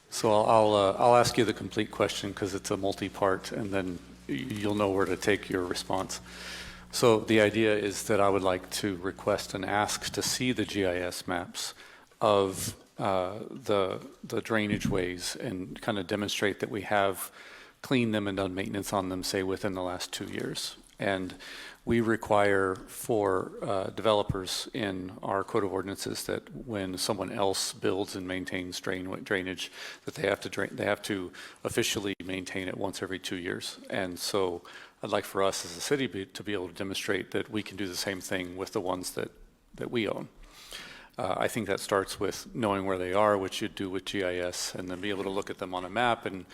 So I'll ask you the complete question because it's a multi-part, and then you'll know where to take your response. So the idea is that I would like to request and ask to see the GIS maps of the drainage ways and kind of demonstrate that we have cleaned them and done maintenance on them, say, within the last 2 years. And we require for developers in our code of ordinances that when someone else builds and maintains drainage, that they have to officially maintain it once every 2 years. And so I'd like for us as a city to be able to demonstrate that we can do the same thing with the ones that we own. I think that starts with knowing where they are, which you do with GIS, and then be able to look at them on a map and,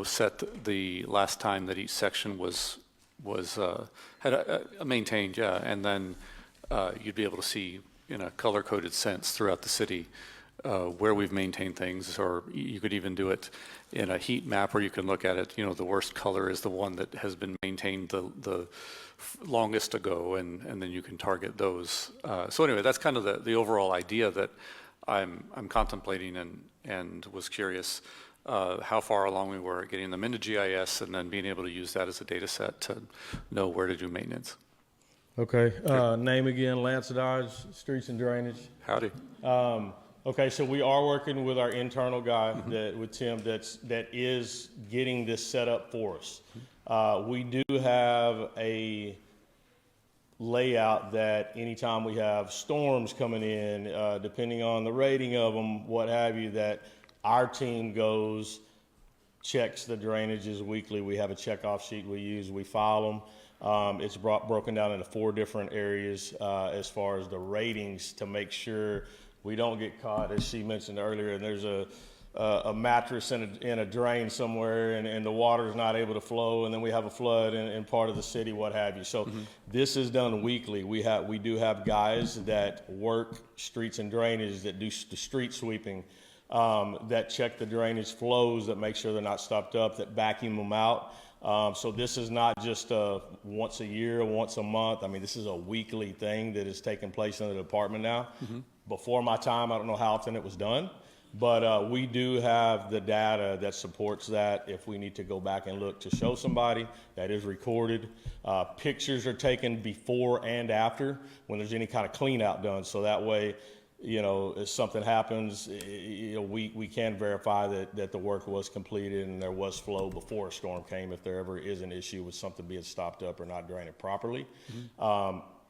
set the last time that each section was maintained, and then you'd be able to see in a color-coded sense throughout the city where we've maintained things, or you could even do it in a heat map where you can look at it. The worst color is the one that has been maintained the longest ago, and then you can target those. So anyway, that's kind of the overall idea that I'm contemplating, and was curious how far along we were getting them into GIS and then being able to use that as a data set to know where to do maintenance. Okay, name again, Lance Dodge, Streets and Drainage. Howdy. Okay, so we are working with our internal guy, with Tim, that is getting this set up for us. We do have a layout that anytime we have storms coming in, depending on the rating of them, what have you, that our team goes, checks the drainages weekly. We have a checkoff sheet we use. We file them. It's broken down into 4 different areas as far as the ratings to make sure we don't get caught, as she mentioned earlier, and there's a mattress in a drain somewhere, and the water is not able to flow, and then we have a flood in part of the city, what have you. So this is done weekly. We do have guys that work streets and drainage, that do the street sweeping, that check the drainage flows, that make sure they're not stopped up, that vacuum them out. So this is not just once a year, once a month. I mean, this is a weekly thing that is taking place in the department now. Before my time, I don't know how often it was done, but we do have the data that supports that. If we need to go back and look to show somebody, that is recorded. Pictures are taken before and after when there's any kind of clean out done. So that way, if something happens, we can verify that the work was completed and there was flow before a storm came if there ever is an issue with something being stopped up or not draining properly.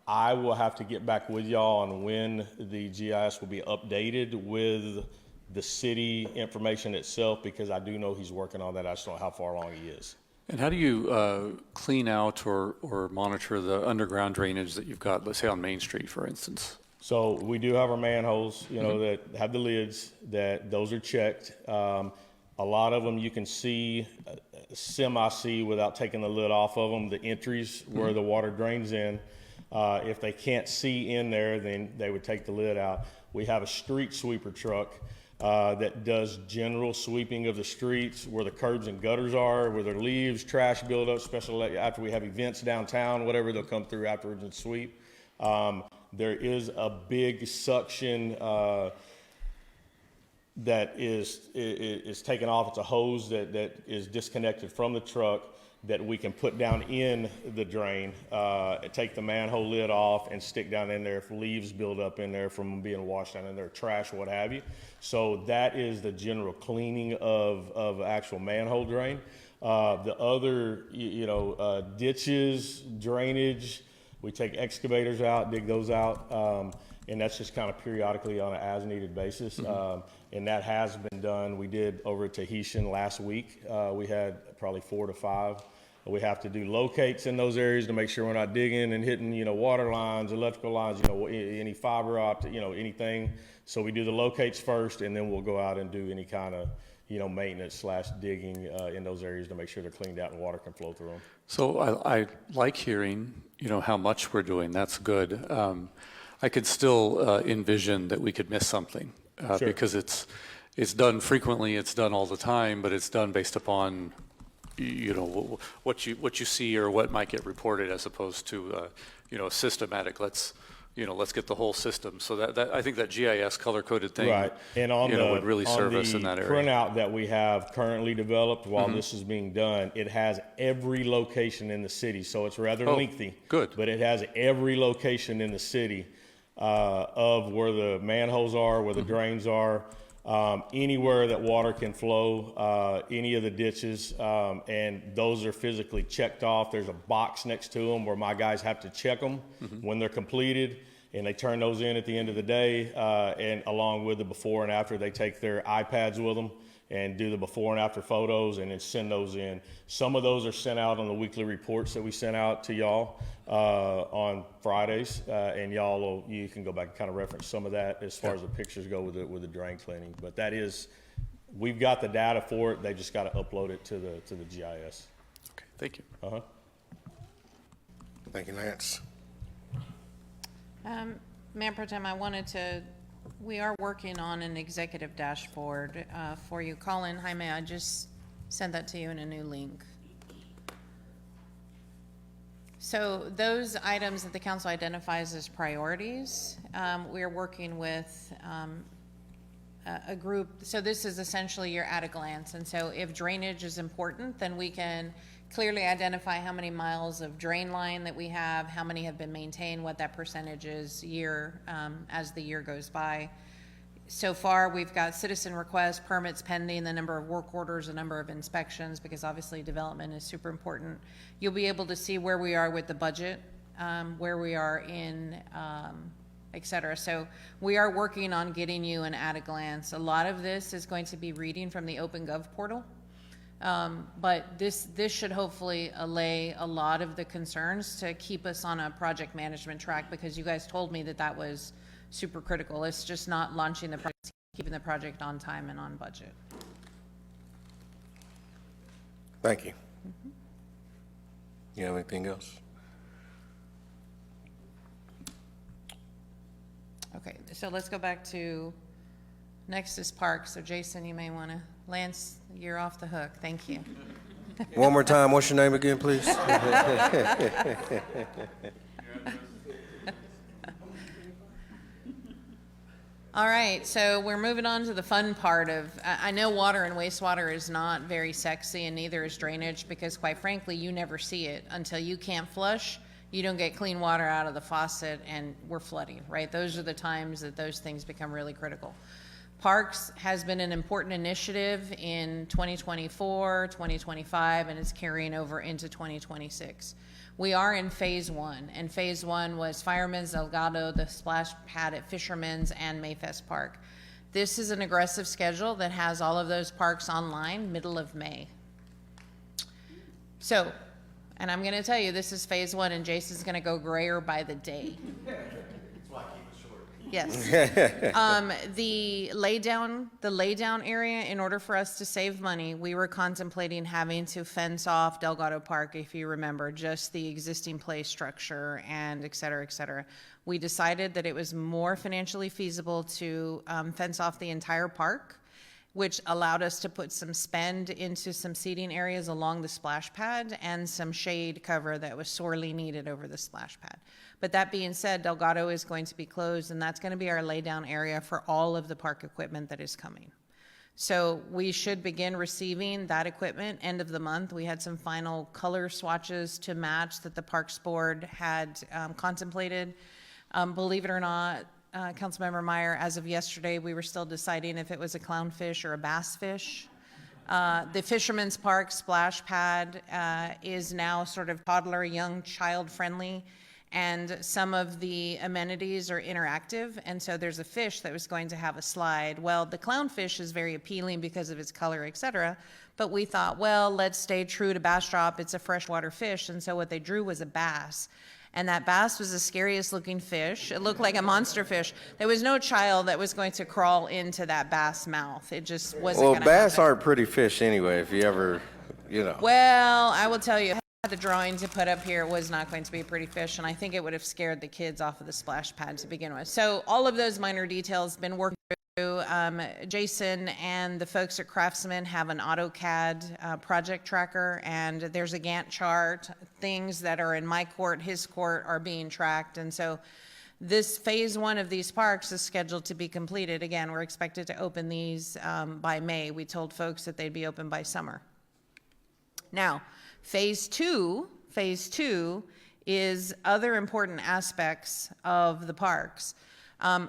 I will have to get back with y'all on when the GIS will be updated with the city information itself, because I do know he's working on that. I just don't know how far along he is. And how do you clean out or monitor the underground drainage that you've got, let's say on Main Street, for instance? So we do have our manholes, that have the lids, that those are checked. A lot of them you can see, semi-see without taking the lid off of them, the entries where the water drains in. If they can't see in there, then they would take the lid out. We have a street sweeper truck that does general sweeping of the streets where the curbs and gutters are, where there leaves, trash buildup, especially after we have events downtown, whatever, they'll come through afterwards and sweep. There is a big suction that is taken off. It's a hose that is disconnected from the truck that we can put down in the drain, take the manhole lid off and stick down in there if leaves build up in there from being washed down in there, trash, what have you. So that is the general cleaning of actual manhole drain. The other, ditches, drainage, we take excavators out, dig those out, and that's just kind of periodically on an as-needed basis. And that has been done. We did over at Tahitian last week. We had probably 4 to 5. We have to do locates in those areas to make sure we're not digging and hitting, water lines, electrical lines, any fiber optic, anything. So we do the locates first, and then we'll go out and do any kind of, maintenance / digging in those areas to make sure they're cleaned out and water can flow through them. So I like hearing, how much we're doing. That's good. I could still envision that we could miss something Sure. because it's done frequently, it's done all the time, but it's done based upon what you see or what might get reported, as opposed to systematic. Let's get the whole system. So that I think that GIS color coded thing, Right, and on would really serve us in that area. printout that we have currently developed while this is being done, it has every location in the city. So it's rather lengthy. Good. But it has every location in the city of where the manholes are, where the drains are, anywhere that water can flow, any of the ditches, and those are physically checked off. There's a box next to them where my guys have to check them when they're completed, and they turn those in at the end of the day, and along with the before and after, they take their iPads with them and do the before and after photos and then send those in. Some of those are sent out on the weekly reports that we sent out to y'all on Fridays, and you can go back and kind of reference some of that as far as the pictures go with the drain cleaning. But that is, we've got the data for it. They just got to upload it to the GIS. Okay, thank you. Thank you, Lance. Mayor Pro Tem, we are working on an executive dashboard for you. Colin, Jaime, I just sent that to you in a new link. So those items that the council identifies as priorities, we're working with a group. So this is essentially your at a glance. And so if drainage is important, then we can clearly identify how many miles of drain line that we have, how many have been maintained, what that percentage is as the year goes by. So far, we've got citizen requests, permits pending, the number of work orders, the number of inspections, because obviously development is super important. You'll be able to see where we are with the budget, where we are in, et cetera. So we are working on getting you an at a glance. A lot of this is going to be reading from the OpenGov portal. But this should hopefully allay a lot of the concerns to keep us on a project management track, because you guys told me that was super critical. It's just not launching the project, keeping the project on time and on budget. Thank you. You have anything else? Okay, so let's go back to next is Park. So Jason, you may want to, Lance, you're off the hook. Thank you. One more time, what's your name again, please? All right, so we're moving on to the fun part of, I know water and wastewater is not very sexy, and neither is drainage, because quite frankly, you never see it until you can't flush. you don't get clean water out of the faucet and we're flooding, right? Those are the times that those things become really critical. Parks has been an important initiative in 2024, 2025, and it's carrying over into 2026. We are in phase one, and phase one was Fireman's Delgado, the splash pad at Fisherman's, and Mayfest Park. This is an aggressive schedule that has all of those parks online middle of May. So, and I'm gonna tell you, this is phase one, and Jason's gonna go grayer by the day. Yes. The laydown area, in order for us to save money, we were contemplating having to fence off Delgado Park, if you remember, just the existing play structure and et cetera, et cetera. We decided that it was more financially feasible to fence off the entire park, which allowed us to put some spend into some seating areas along the splash pad and some shade cover that was sorely needed over the splash pad. But that being said, Delgado is going to be closed, and that's going to be our laydown area for all of the park equipment that is coming. So we should begin receiving that equipment end of the month. We had some final color swatches to match that the Parks Board had contemplated. Believe it or not, Councilmember Meyer, as of yesterday, we were still deciding if it was a clownfish or a bass fish. The Fisherman's Park splash pad is now sort of toddler, young, child-friendly, and some of the amenities are interactive, and so there's a fish that was going to have a slide. Well, the clownfish is very appealing because of its color, etc., but we thought, well, let's stay true to Bastrop. It's a freshwater fish, and so what they drew was a bass. And that bass was the scariest looking fish. It looked like a monster fish. There was no child that was going to crawl into that bass mouth. It just wasn't going to happen. Well, bass aren't pretty fish anyway, if you ever, you know. Well, I will tell you, the drawing to put up here was not going to be a pretty fish, and I think it would have scared the kids off of the splash pad to begin with. So all of those minor details been worked through. Jason and the folks at Craftsman have an AutoCAD project tracker, and there's a Gantt chart. Things that are in my court, his court, are being tracked, and so this phase one of these parks is scheduled to be completed. Again, we're expected to open these by May. We told folks that they'd be open by summer. Now, Phase two is other important aspects of the parks.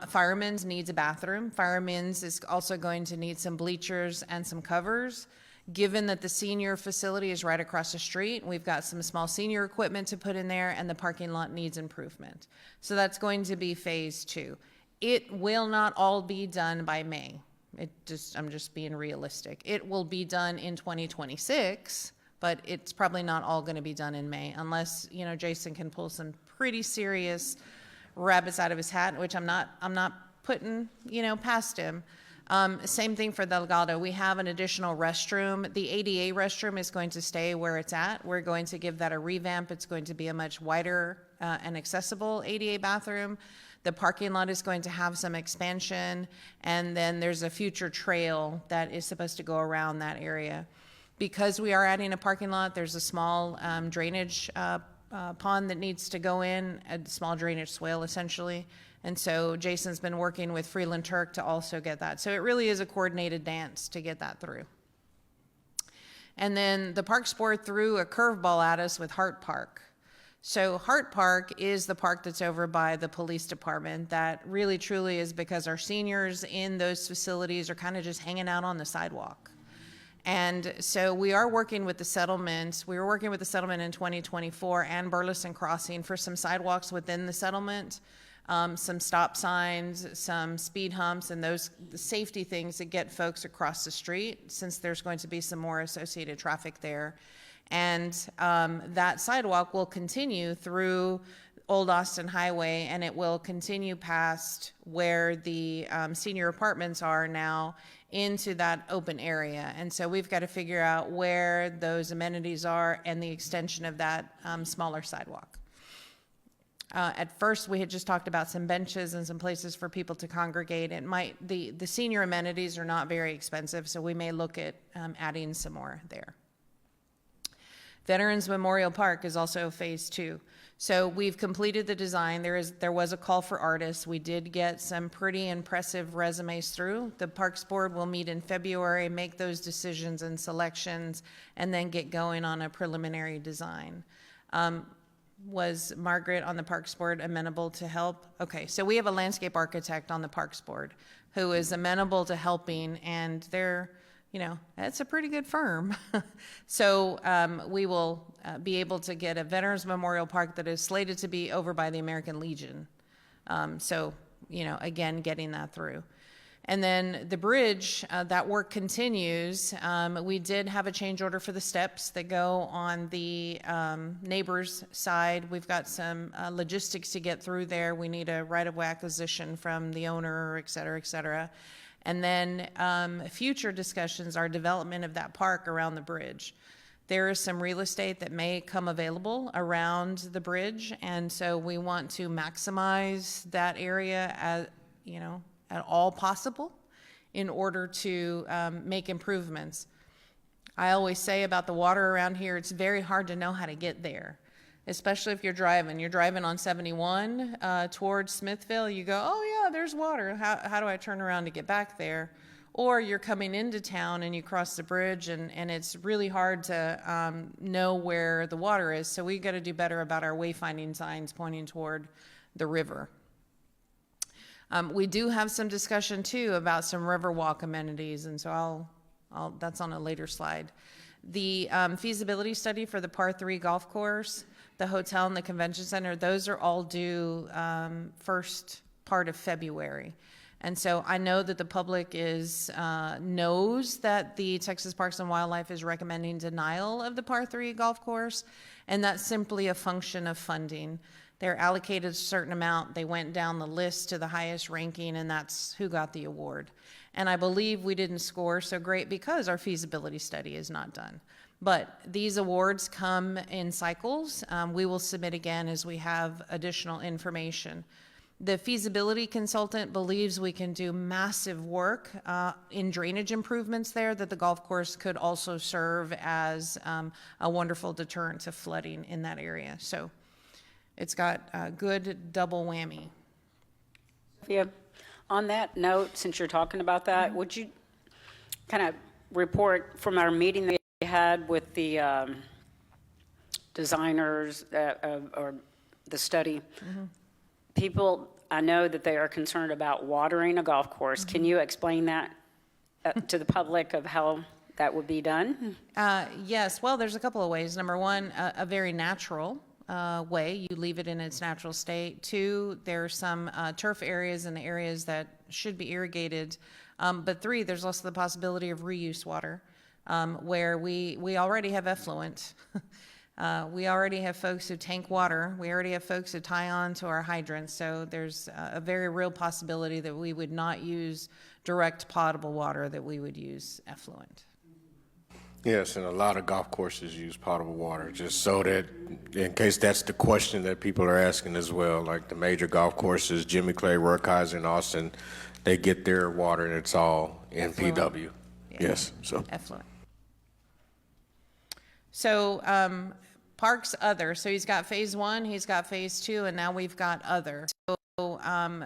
Fireman's needs a bathroom. Fireman's is also going to need some bleachers and some covers. Given that the senior facility is right across the street, we've got some small senior equipment to put in there, and the parking lot needs improvement. So that's going to be phase two. It will not all be done by May. I'm just being realistic. It will be done in 2026. But it's probably not all going to be done in May, unless, you know, Jason can pull some pretty serious rabbits out of his hat, which I'm not putting, you know, past him. Same thing for Delgado. We have an additional restroom. The ADA restroom is going to stay where it's at. We're going to give that a revamp. It's going to be a much wider and accessible ADA bathroom. The parking lot is going to have some expansion, and then there's a future trail that is supposed to go around that area. Because we are adding a parking lot, there's a small drainage pond that needs to go in, a small drainage swale essentially. And so Jason's been working with Freeland Turk to also get that. So it really is a coordinated dance to get that through. And then the Parks Board threw a curveball at us with Hart Park. So Hart Park is the park that's over by the police department. That really truly is because our seniors in those facilities are kind of just hanging out on the sidewalk. And so we are working with the settlement. We were working with the settlement in 2024 and Burleson Crossing for some sidewalks within the settlement, some stop signs, some speed humps, and the safety things that get folks across the street, since there's going to be some more associated traffic there. And that sidewalk will continue through Old Austin Highway, and it will continue past where the senior apartments are now into that open area. And so we've got to figure out where those amenities are and the extension of that smaller sidewalk. At first, we had just talked about some benches and some places for people to congregate. The senior amenities are not very expensive, so we may look at adding some more there. Veterans Memorial Park is also phase two. So we've completed the design. There was a call for artists. We did get some pretty impressive resumes through. The Parks Board will meet in February, make those decisions and selections, and then get going on a preliminary design. Was Margaret on the Parks Board amenable to help? Okay, so we have a landscape architect on the Parks Board who is amenable to helping, and they're, you know, it's a pretty good firm. So we will be able to get a Veterans Memorial Park that is slated to be over by the American Legion. So, you know, again, getting that through. And then the bridge, that work continues. We did have a change order for the steps that go on the neighbor's side. We've got some logistics to get through there. We need a right-of-way acquisition from the owner, et cetera, et cetera. And then future discussions are development of that park around the bridge. There is some real estate that may come available around the bridge, and so we want to maximize that area as, you know, at all possible in order to make improvements. I always say about the water around here, it's very hard to know how to get there, especially if you're driving. You're driving on 71 towards Smithville, you go, oh yeah, there's water. How do I turn around to get back there? Or you're coming into town and you cross the bridge and it's really hard to know where the water is. So we got to do better about our wayfinding signs pointing toward the river. We do have some discussion too about some Riverwalk amenities, and so that's on a later slide. The feasibility study for the Par 3 golf course, the hotel and the convention center, those are all due first part of February. And so I know that the public knows that the Texas Parks and Wildlife is recommending denial of the Par 3 golf course, and that's simply a function of funding. They're allocated a certain amount. They went down the list to the highest ranking, and that's who got the award. And I believe we didn't score so great because our feasibility study is not done. But these awards come in cycles. We will submit again as we have additional information. The feasibility consultant believes we can do massive work in drainage improvements there, that the golf course could also serve as a wonderful deterrent to flooding in that area. So it's got a good double whammy. Yeah. On that note, since you're talking about that, would you kind of report from our meeting that we had with the designers or the study? People, I know that they are concerned about watering a golf course. Can you explain that to the public of how that would be done? Yes, well, there's a couple of ways. Number one, a very natural way. You leave it in its natural state. Two, there are some turf areas and areas that should be irrigated. But three, there's also the possibility of reuse water, where we already have effluent. We already have folks who tank water. We already have folks who tie on to our hydrants. So there's a very real possibility that we would not use direct potable water, that we would use effluent. Yes, and a lot of golf courses use potable water, just so that, in case that's the question that people are asking as well, like the major golf courses, Jimmy Clay, Rurkaiser, and Austin, they get their water and it's all NPW. Yeah. Yes, so. Effluent. So parks other, so he's got phase 1, he's got phase 2, and now we've got other. So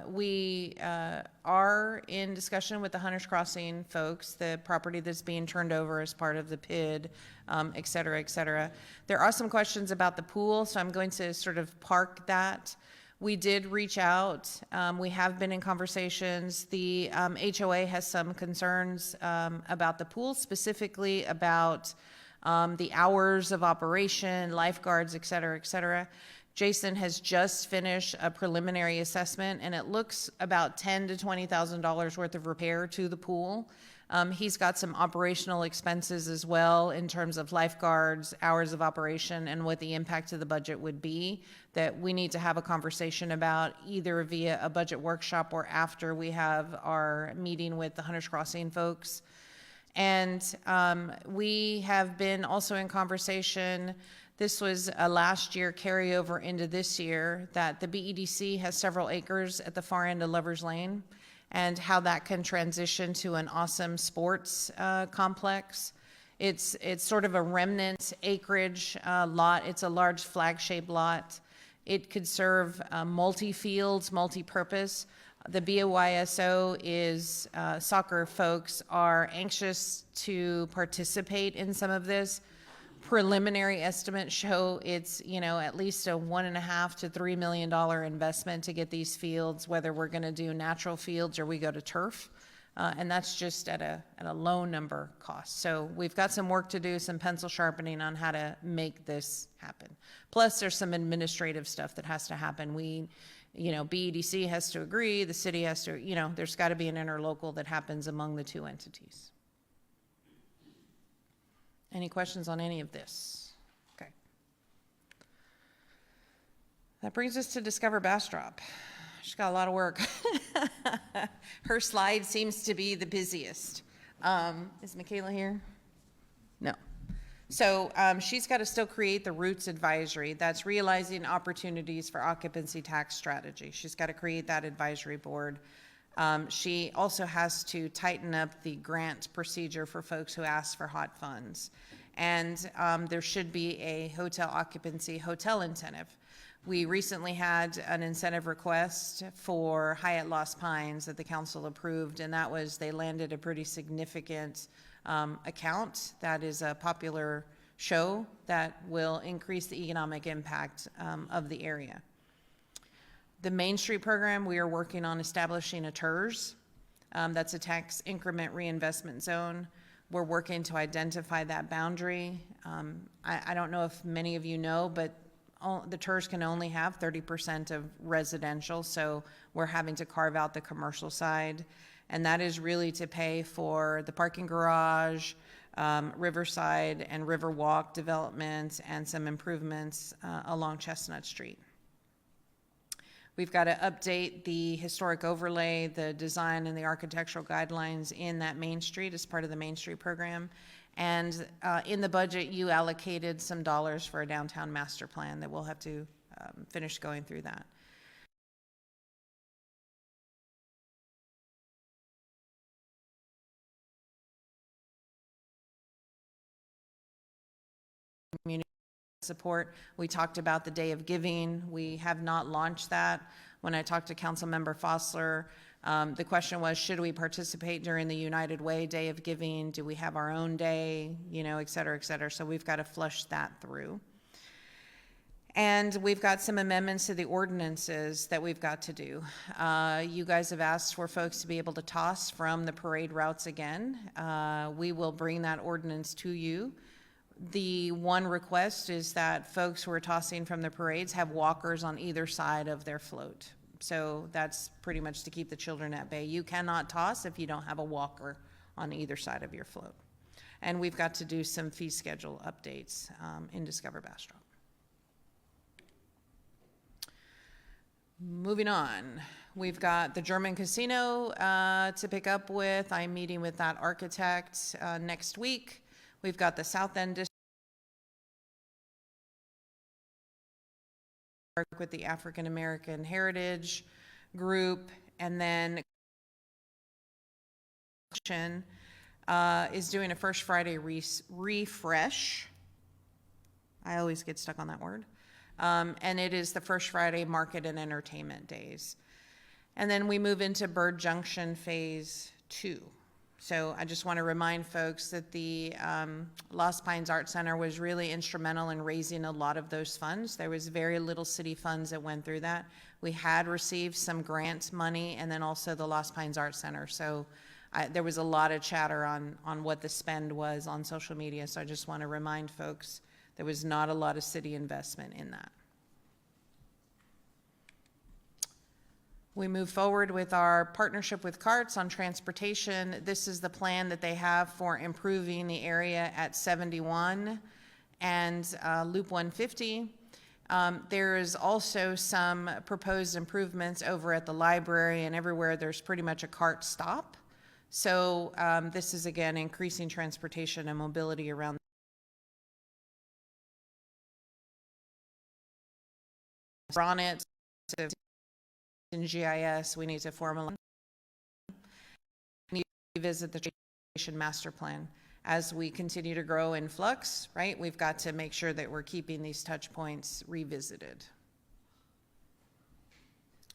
we are in discussion with the Hunters Crossing folks, the property that's being turned over as part of the PID, et cetera, et cetera. There are some questions about the pool, so I'm going to sort of park that. We did reach out. We have been in conversations. The HOA has some concerns about the pool, specifically about the hours of operation, lifeguards, et cetera, et cetera. Jason has just finished a preliminary assessment, and it looks about $10,000 to $20,000 worth of repair to the pool. He's got some operational expenses as well in terms of lifeguards, hours of operation, and what the impact to the budget would be that we need to have a conversation about, either via a budget workshop or after we have our meeting with the Hunters Crossing folks. And we have been also in conversation. This was a last year carryover into this year, that the BEDC has several acres at the far end of Lover's Lane, and how that can transition to an awesome sports complex. It's sort of a remnant acreage lot. It's a large flag-shaped lot. It could serve multi-fields, multi-purpose. The BOYSO is, soccer folks are anxious to participate in some of this. preliminary estimates show it's, at least a $1.5 to $3 million investment to get these fields, whether we're going to do natural fields or we go to turf. And that's just at a low number cost. So we've got some work to do, some pencil sharpening on how to make this happen. Plus, there's some administrative stuff that has to happen. BEDC has to agree, the city has to, there's got to be an interlocal that happens among the two entities. Any questions on any of this? Okay. That brings us to Discover Bastrop. She's got a lot of work. Her slide seems to be the busiest. Is Michaela here? No. So she's got to still create the Roots Advisory. That's realizing opportunities for occupancy tax strategy. She's got to create that advisory board. She also has to tighten up the grant procedure for folks who ask for hot funds. And there should be a hotel occupancy hotel incentive. We recently had an incentive request for Hyatt Lost Pines that the council approved, and that was, they landed a pretty significant account. That is a popular show that will increase the economic impact of the area. The Main Street program, we are working on establishing a TERS. That's a tax increment reinvestment zone. We're working to identify that boundary. I don't know if many of you know, but the TERS can only have 30% of residential, so we're having to carve out the commercial side. And that is really to pay for the parking garage, Riverside and Riverwalk developments, and some improvements along Chestnut Street. We've got to update the historic overlay, the design and the architectural guidelines in that Main Street as part of the Main Street program. And in the budget, you allocated some dollars for a downtown master plan that we'll have to finish going through that. Community support. We talked about the Day of Giving. We have not launched that. When I talked to Councilmember Fossler, the question was, should we participate during the United Way Day of Giving? Do we have our own day? Et cetera, et cetera. So we've got to flush that through. And we've got some amendments to the ordinances that we've got to do. You guys have asked for folks to be able to toss from the parade routes again. We will bring that ordinance to you. The one request is that folks who are tossing from the parades have walkers on either side of their float. So that's pretty much to keep the children at bay. You cannot toss if you don't have a walker on either side of your float. And we've got to do some fee schedule updates in Discover Bastrop. Moving on, we've got the German Casino to pick up with. I'm meeting with that architect next week. We've got the South End District with the African American Heritage Group, and then is doing a First Friday refresh. I always get stuck on that word. And it is the First Friday Market and Entertainment Days. And then we move into Bird Junction Phase 2. So I just want to remind folks that the Lost Pines Art Center was really instrumental in raising a lot of those funds. There was very little city funds that went through that. We had received some grant money and then also the Lost Pines Art Center. So there was a lot of chatter on what the spend was on social media. So I just want to remind folks there was not a lot of city investment in that. We move forward with our partnership with CARTS on transportation. This is the plan that they have for improving the area at 71 and Loop 150. There is also some proposed improvements over at the library, and everywhere there's pretty much a CART stop. So this is, again, increasing transportation and mobility around on it. So in GIS, we need to formalize and revisit the transportation master plan. As we continue to grow in flux, right, we've got to make sure that we're keeping these touch points revisited.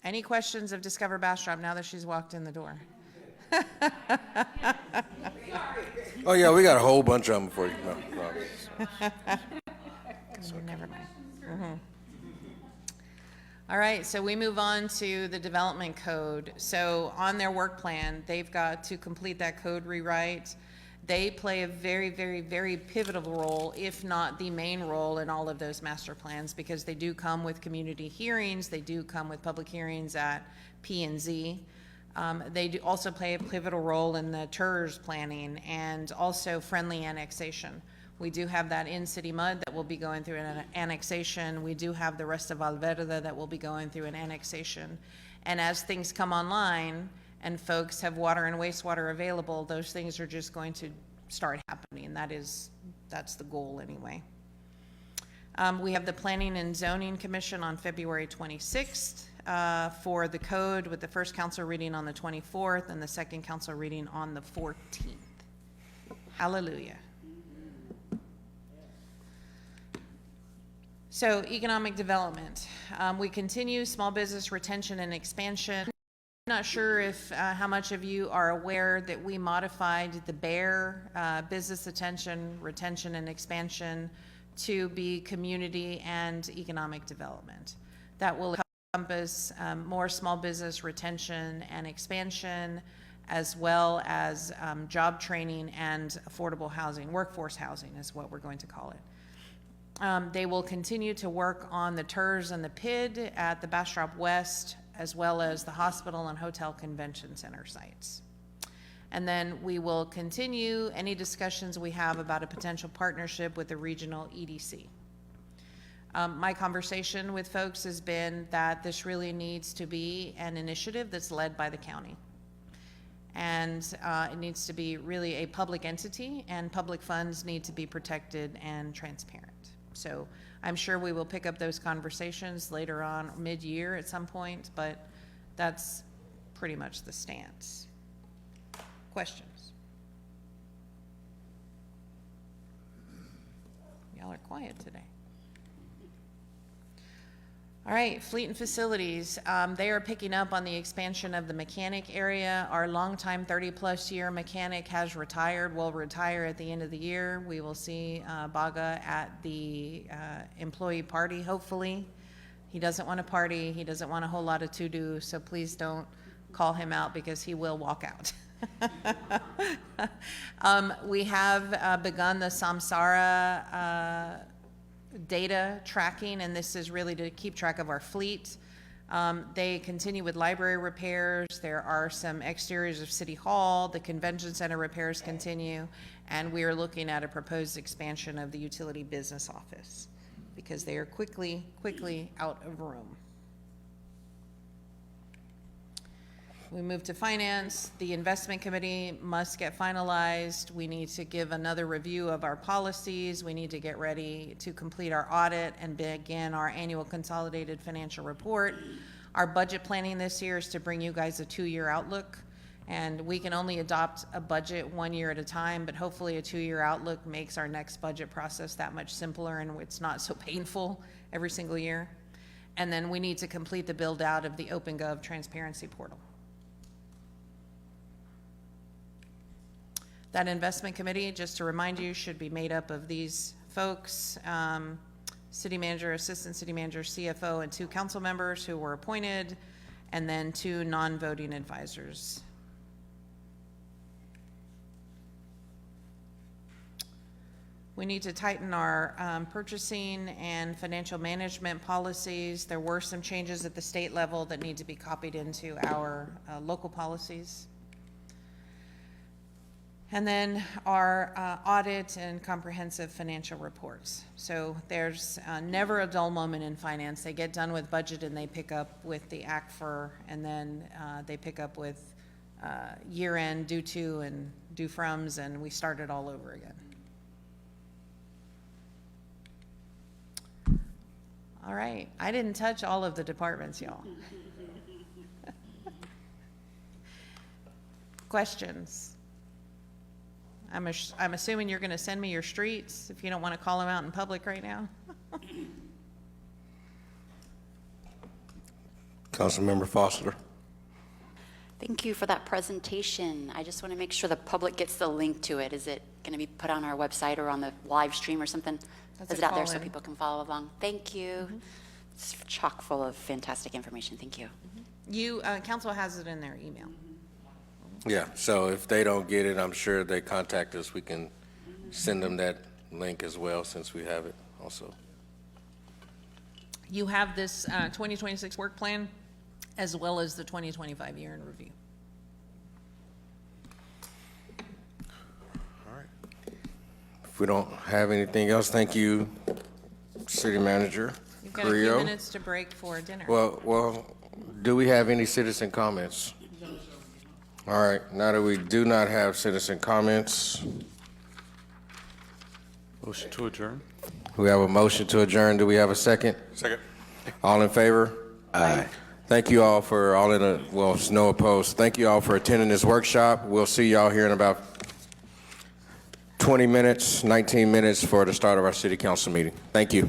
Any questions of Discover Bastrop now that she's walked in the door? Oh yeah, we got a whole bunch of them for you. No. Never mind. All right, so we move on to the development code. So on their work plan, they've got to complete that code rewrite. They play a very, very, very pivotal role, if not the main role in all of those master plans, because they do come with community hearings, they do come with public hearings at P&Z. They do also play a pivotal role in the TERS planning and also friendly annexation. We do have that in City Mud that will be going through an annexation. We do have the rest of Valverde that will be going through an annexation. And as things come online and folks have water and wastewater available, those things are just going to start happening. That's the goal anyway. We have the Planning and Zoning Commission on February 26th for the code, with the first council reading on the 24th and the second council reading on the 14th. Hallelujah. So economic development, we continue small business retention and expansion. I'm not sure if how much of you are aware that we modified the BEAR, business attention, retention and expansion, to be community and economic development. That will encompass more small business retention and expansion, as well as job training and affordable housing. Workforce housing is what we're going to call it. They will continue to work on the TERS and the PID at the Bastrop West, as well as the hospital and hotel convention center sites. And then we will continue any discussions we have about a potential partnership with the regional EDC. My conversation with folks has been that this really needs to be an initiative that's led by the county. And it needs to be really a public entity, and public funds need to be protected and transparent. So I'm sure we will pick up those conversations later on, mid-year at some point, but that's pretty much the stance. Questions? Y'all are quiet today. All right, fleet and facilities. They are picking up on the expansion of the mechanic area. Our longtime 30-plus year mechanic has retired, will retire at the end of the year. We will see Baga at the employee party, hopefully. He doesn't want to party. He doesn't want a whole lot of to-do, so please don't call him out because he will walk out. We have begun the Samsara data tracking, and this is really to keep track of our fleet. They continue with library repairs. There are some exteriors of City Hall. The convention center repairs continue, and we are looking at a proposed expansion of the utility business office because they are quickly out of room. We move to finance. The investment committee must get finalized. We need to give another review of our policies. We need to get ready to complete our audit and begin our annual consolidated financial report. Our budget planning this year is to bring you guys a 2-year outlook, and we can only adopt a budget 1 year at a time, but hopefully a 2-year outlook makes our next budget process that much simpler and it's not so painful every single year. And then we need to complete the build out of the OpenGov transparency portal. That investment committee, just to remind you, should be made up of these folks, city manager, assistant city manager, CFO, and 2 council members who were appointed, and then 2 non-voting advisors. We need to tighten our purchasing and financial management policies. There were some changes at the state level that need to be copied into our local policies. And then our audit and comprehensive financial reports. So there's never a dull moment in finance. They get done with budget and they pick up with the ACFR, and then they pick up with year-end, due to, and due froms, and we start it all over again. All right, I didn't touch all of the departments, y'all. Questions? I'm assuming you're going to send me your streets if you don't want to call them out in public right now. Councilmember Foster. Thank you for that presentation. I just want to make sure the public gets the link to it. Is it going to be put on our website or on the live stream or something? That's Is a it out there call so in. people can follow along? Thank you. It's chock full of fantastic information. Thank you. You, council has it in their email. Yeah, so if they don't get it, I'm sure they contact us. We can send them that link as well, since we have it also. You have this 2026 work plan, as well as the 2025 year in review. If we don't have anything else, thank you, City Manager You've got a few Carrillo. minutes to break for dinner. Well, do we have any citizen comments? All right, now that we do not have citizen comments, Motion to adjourn? we have a motion to adjourn. Do we have a second? Second. All in favor? Aye. Thank you all for it's no opposed. Thank you all for attending this workshop. We'll see y'all here in about 20 minutes, 19 minutes for the start of our city council meeting. Thank you.